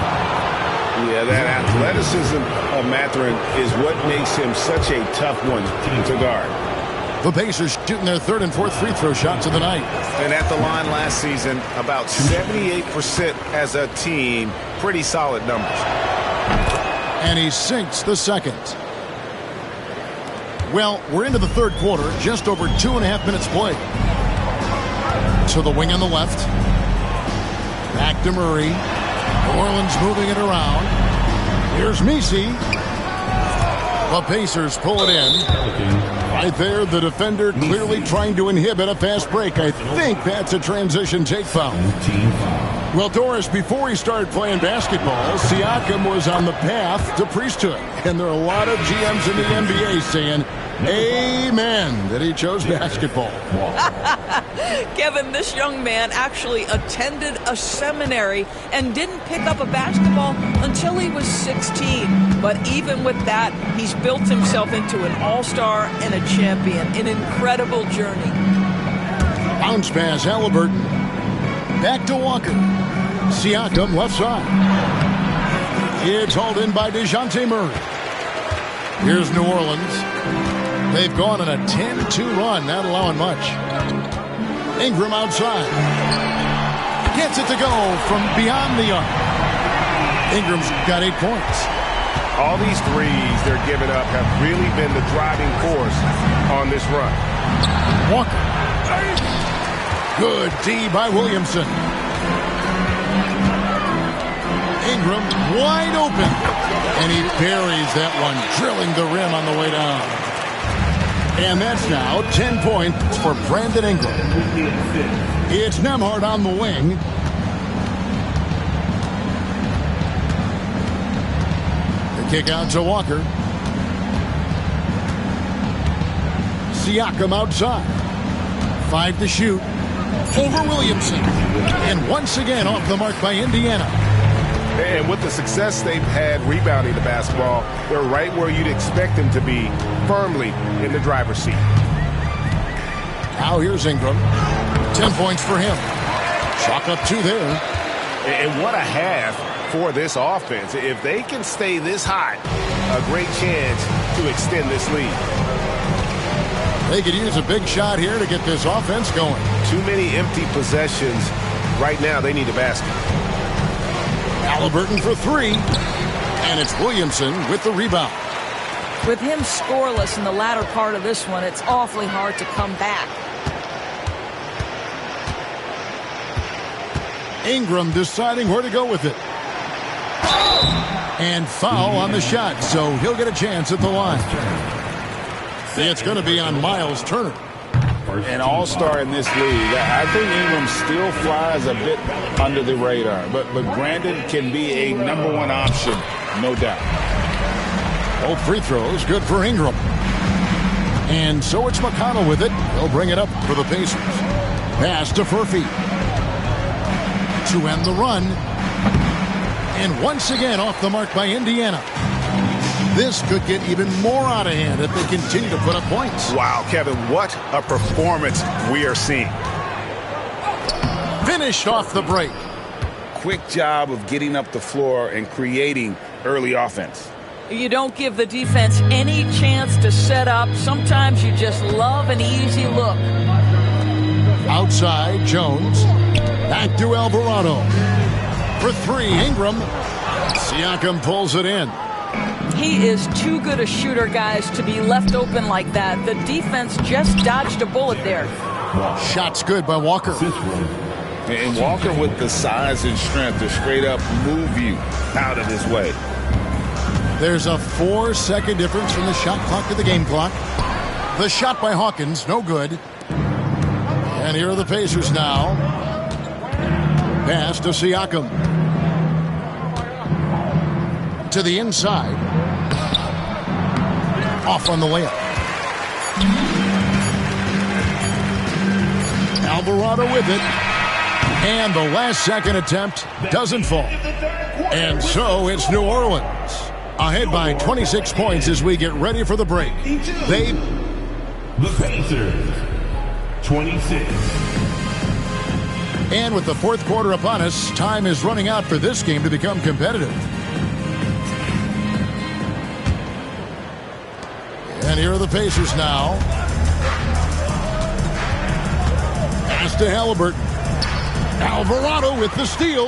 Yeah, that athleticism of Mathurin is what makes him such a tough one to guard. The Pacers shooting their third and fourth free throw shots of the night. And at the line last season, about 78% as a team. Pretty solid numbers. And he sinks the second. Well, we're into the third quarter, just over 2.5 minutes played. To the wing on the left. Back to Murray. New Orleans moving it around. Here's Messi. The Pacers pull it in. Right there, the defender clearly trying to inhibit a fast break. I think that's a transition take foul. Well, Doris, before he started playing basketball, Siakam was on the path to priesthood. And there are a lot of GMs in the NBA saying, amen, that he chose basketball. Kevin, this young man actually attended a seminary and didn't pick up a basketball until he was 16. But even with that, he's built himself into an all-star and a champion. An incredible journey. Bounce pass, Halliburton. Back to Walker. Siakam left side. It's hauled in by DeJounte Murray. Here's New Orleans. They've gone on a 10-2 run, not allowing much. Ingram outside. Gets it to go from beyond the arc. Ingram's got 8 points. All these threes they're giving up have really been the driving force on this run. Walker. Good D by Williamson. Ingram wide open. And he buries that one, drilling the rim on the way down. And that's now 10 points for Brandon Ingram. It's Nembhard on the wing. The kick out to Walker. Siakam outside. 5 to shoot. Over Williamson. And once again off the mark by Indiana. And with the success they've had rebounding the basketball, they're right where you'd expect them to be, firmly in the driver's seat. Now here's Ingram. 10 points for him. Chalk up 2 there. And what a half for this offense. If they can stay this hot, a great chance to extend this lead. They could use a big shot here to get this offense going. Too many empty possessions. Right now, they need a basket. Halliburton for 3. And it's Williamson with the rebound. With him scoreless in the latter part of this one, it's awfully hard to come back. Ingram deciding where to go with it. And foul on the shot, so he'll get a chance at the line. It's going to be on Miles Turner. An all-star in this league. I think Ingram still flies a bit under the radar, but Brandon can be a #1 option, no doubt. Both free throws good for Ingram. And so it's McConnell with it. He'll bring it up for the Pacers. Pass to Furphy. To end the run. And once again off the mark by Indiana. This could get even more out of hand if they continue to put up points. Wow, Kevin, what a performance we are seeing. Finished off the break. Quick job of getting up the floor and creating early offense. You don't give the defense any chance to set up. Sometimes you just love an easy look. Outside, Jones. Back to Alvarado. For 3, Ingram. Siakam pulls it in. He is too good a shooter, guys, to be left open like that. The defense just dodged a bullet there. Shot's good by Walker. And Walker with the size and strength to straight up move you out of his way. There's a 4-second difference from the shot clock to the game clock. The shot by Hawkins, no good. And here are the Pacers now. Pass to Siakam. To the inside. Off on the layup. Alvarado with it. And the last second attempt doesn't fall. And so it's New Orleans. Ahead by 26 points as we get ready for the break. The Pacers, 26. And with the fourth quarter upon us, time is running out for this game to become competitive. And here are the Pacers now. Pass to Halliburton. Alvarado with the steal.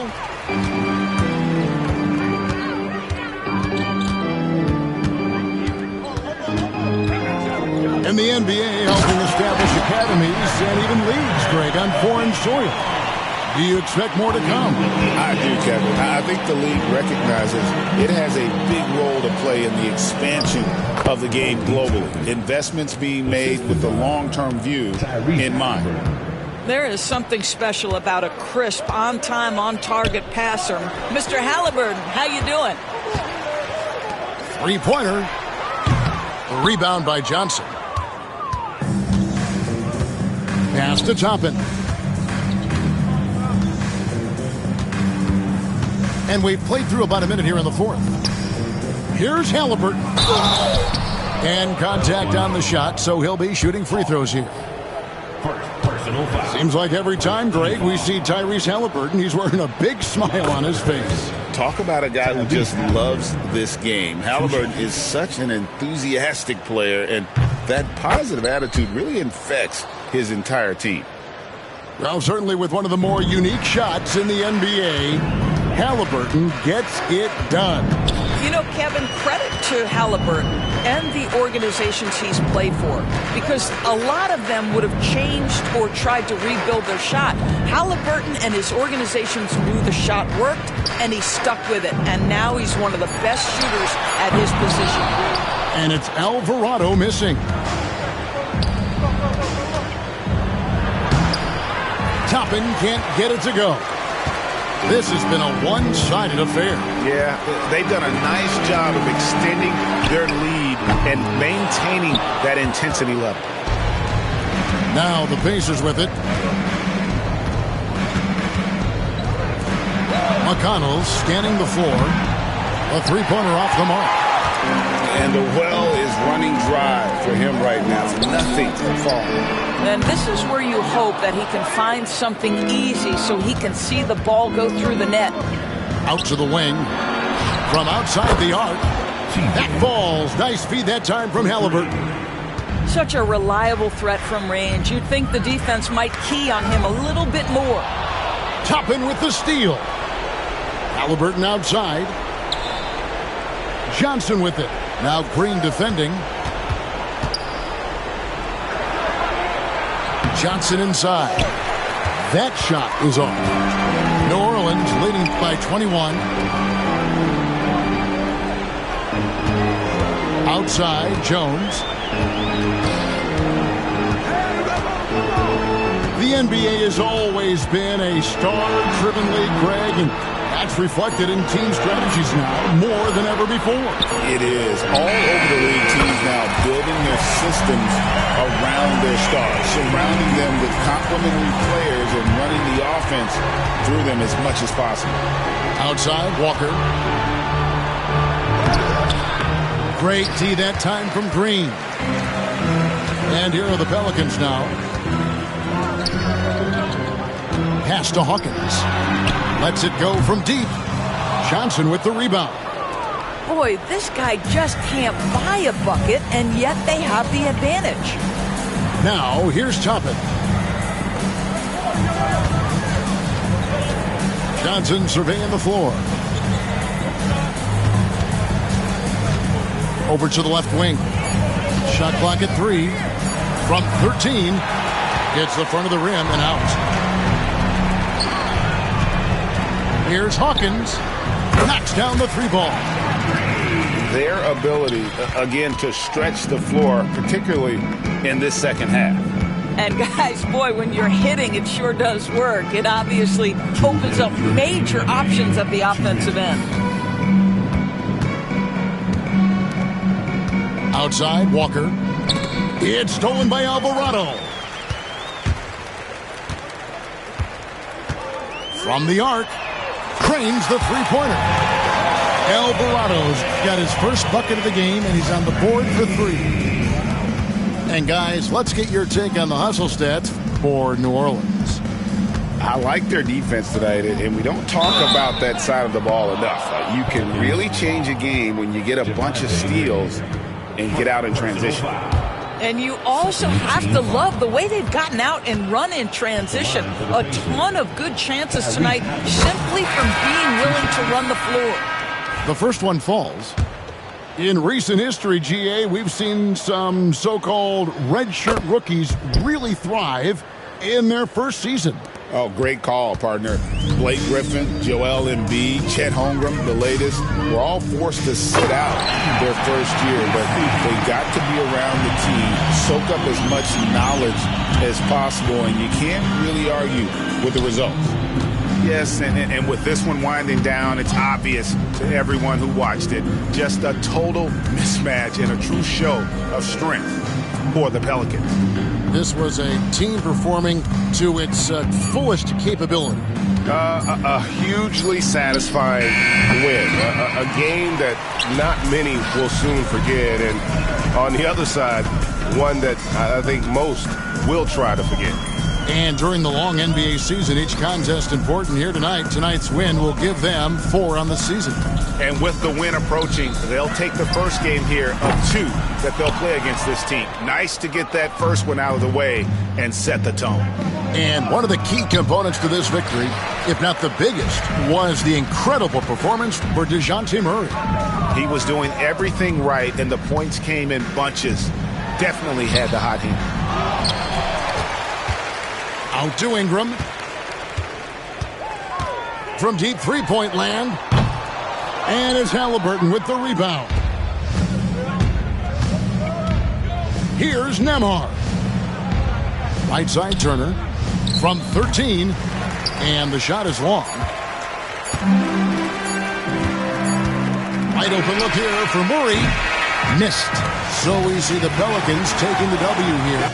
In the NBA, helping establish academies and even leagues, Greg, on foreign soil. Do you expect more to come? I do, Kevin. I think the league recognizes it has a big role to play in the expansion of the game globally. Investments being made with the long-term view in mind. There is something special about a crisp, on-time, on-target passer. Mr. Halliburton, how you doing? Three-pointer. Rebound by Johnson. Pass to Toppin. And we've played through about a minute here in the fourth. Here's Halliburton. And contact on the shot, so he'll be shooting free throws here. Seems like every time, Greg, we see Tyrese Halliburton, he's wearing a big smile on his face. Talk about a guy who just loves this game. Halliburton is such an enthusiastic player, and that positive attitude really infects his entire team. Well, certainly with one of the more unique shots in the NBA, Halliburton gets it done. You know, Kevin, credit to Halliburton and the organizations he's played for, because a lot of them would have changed or tried to rebuild their shot. Halliburton and his organizations knew the shot worked, and he stuck with it. And now he's one of the best shooters at his position. And it's Alvarado missing. Toppin can't get it to go. This has been a one-sided affair. Yeah, they've done a nice job of extending their lead and maintaining that intensity level. Now the Pacers with it. McConnell scanning the floor. A three-pointer off the mark. And the well is running dry for him right now. Nothing to fall. And this is where you hope that he can find something easy so he can see the ball go through the net. Out to the wing. From outside the arc. That falls. Nice feed that time from Halliburton. Such a reliable threat from range. You'd think the defense might key on him a little bit more. Toppin with the steal. Halliburton outside. Johnson with it. Now Green defending. Johnson inside. That shot is off. New Orleans leading by 21. Outside, Jones. The NBA has always been a star-driven league, Greg, and that's reflected in team strategies now more than ever before. It is. All over the league, teams now building their systems around their stars, surrounding them with complementary players and running the offense through them as much as possible. Outside, Walker. Great tee that time from Green. And here are the Pelicans now. Pass to Hawkins. Lets it go from deep. Johnson with the rebound. Boy, this guy just can't buy a bucket, and yet they have the advantage. Now, here's Toppin. Johnson surveying the floor. Over to the left wing. Shot clock at 3. From 13. Hits the front of the rim and out. Here's Hawkins. Knocks down the three ball. Their ability, again, to stretch the floor, particularly in this second half. And guys, boy, when you're hitting, it sure does work. It obviously opens up major options at the offensive end. Outside, Walker. It's stolen by Alvarado. From the arc. Cranes the three-pointer. Alvarado's got his first bucket of the game, and he's on the board for 3. And guys, let's get your take on the hustle stats for New Orleans. I like their defense tonight, and we don't talk about that side of the ball enough. You can really change a game when you get a bunch of steals and get out in transition. And you also have to love the way they've gotten out and run in transition. A ton of good chances tonight simply from being willing to run the floor. The first one falls. In recent history, GA, we've seen some so-called redshirt rookies really thrive in their first season. Oh, great call, partner. Blake Griffin, Joel Embiid, Chet Holmgren, the latest, were all forced to sit out their first year, but they got to be around the team, soak up as much knowledge as possible, and you can't really argue with the results. Yes, and with this one winding down, it's obvious to everyone who watched it. Just a total mismatch and a true show of strength for the Pelicans. This was a team performing to its fullest capability. A hugely satisfying win. A game that not many will soon forget. And on the other side, one that I think most will try to forget. And during the long NBA season, each contest important. Here tonight. Tonight's win will give them 4 on the season. And with the win approaching, they'll take the first game here of 2 that they'll play against this team. Nice to get that first one out of the way and set the tone. And one of the key components to this victory, if not the biggest, was the incredible performance for DeJounte Murray. He was doing everything right, and the points came in bunches. Definitely had the hot hand. Out to Ingram. From deep three-point land. And it's Halliburton with the rebound. Here's Nembhard. Right side Turner. From 13. And the shot is long. Wide open look here for Murray. Missed. So we see the Pelicans taking the W here.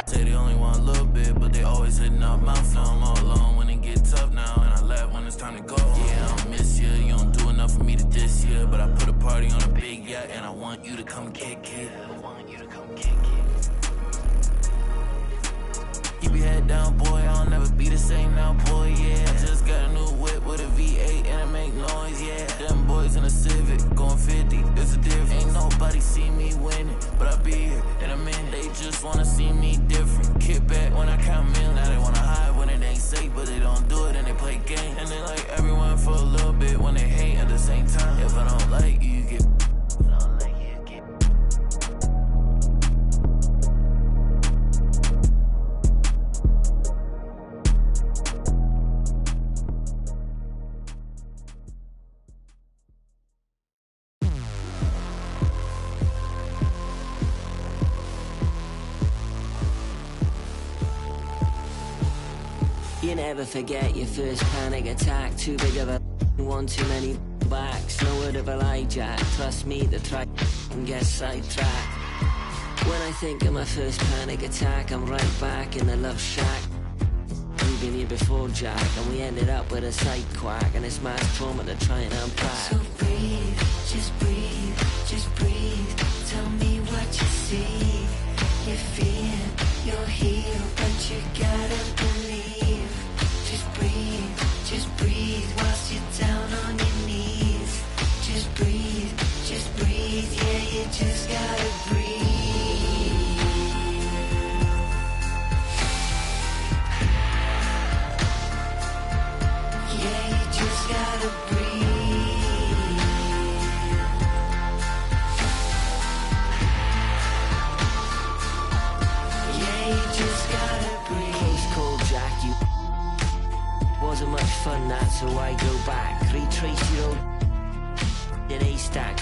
Say they only want a little bit, but they always hitting up my phone. I'm all alone when it gets tough now, and I laugh when it's time to go. Yeah, I don't miss you. You don't do enough for me to diss you, but I put a party on a big yacht, and I want you to come kick it. Keep your head down, boy. I'll never be the same now, boy. Yeah, I just got a new whip with a V8 and it make noise. Yeah, them boys in a Civic going 50. There's a difference. Ain't nobody see me winning, but I be here in a minute. They just wanna see me different. Kick back when I count millions. Now they wanna hide when it ain't safe, but they don't do it and they play games. And they like everyone for a little bit when they hate at the same time. If I don't like you, you get. You never forget your first panic attack. Too big of a one, too many backs. No word of a lie, Jack. Trust me to try and get sidetracked. When I think of my first panic attack, I'm right back in the love shack. We've been here before, Jack, and we ended up with a side quack. And it's mass trauma to try and unpack. So breathe, just breathe, just breathe. Tell me what you see. You're feeling, you're here, but you gotta believe. Just breathe whilst you're down on your knees. Just breathe, yeah, you just gotta breathe. Yeah, you just gotta breathe. Yeah, you just gotta breathe. Close call, Jack, you wasn't much fun that, so I go back. Retrace your old in a stack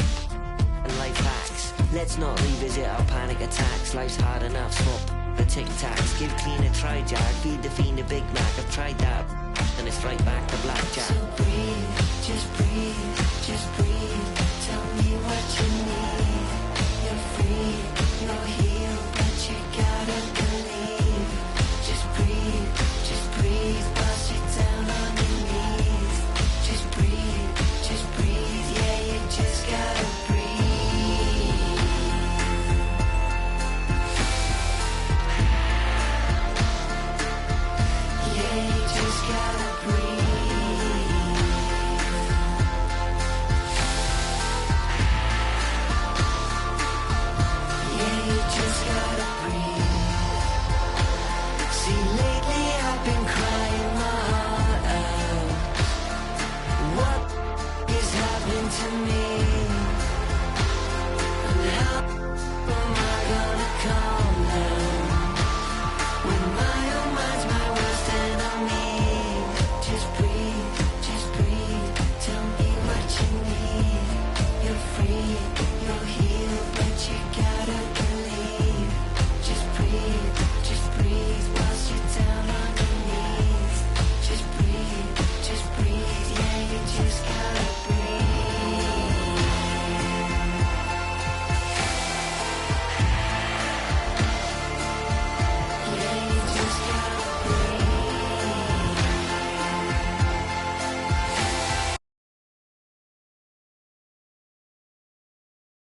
and life hacks. Let's not revisit our panic attacks. Life's hard enough, swap the tic-tacs. Give clean a try, Jack. Feed the fiend a Big Mac. I've tried that, and it's right back to blackjack. So breathe, just breathe, just breathe. Tell me what you need. You're free, you're here, but you gotta believe. Just breathe, whilst you're down on your knees. Just breathe, yeah, you just gotta breathe. Yeah, you just gotta breathe. to me.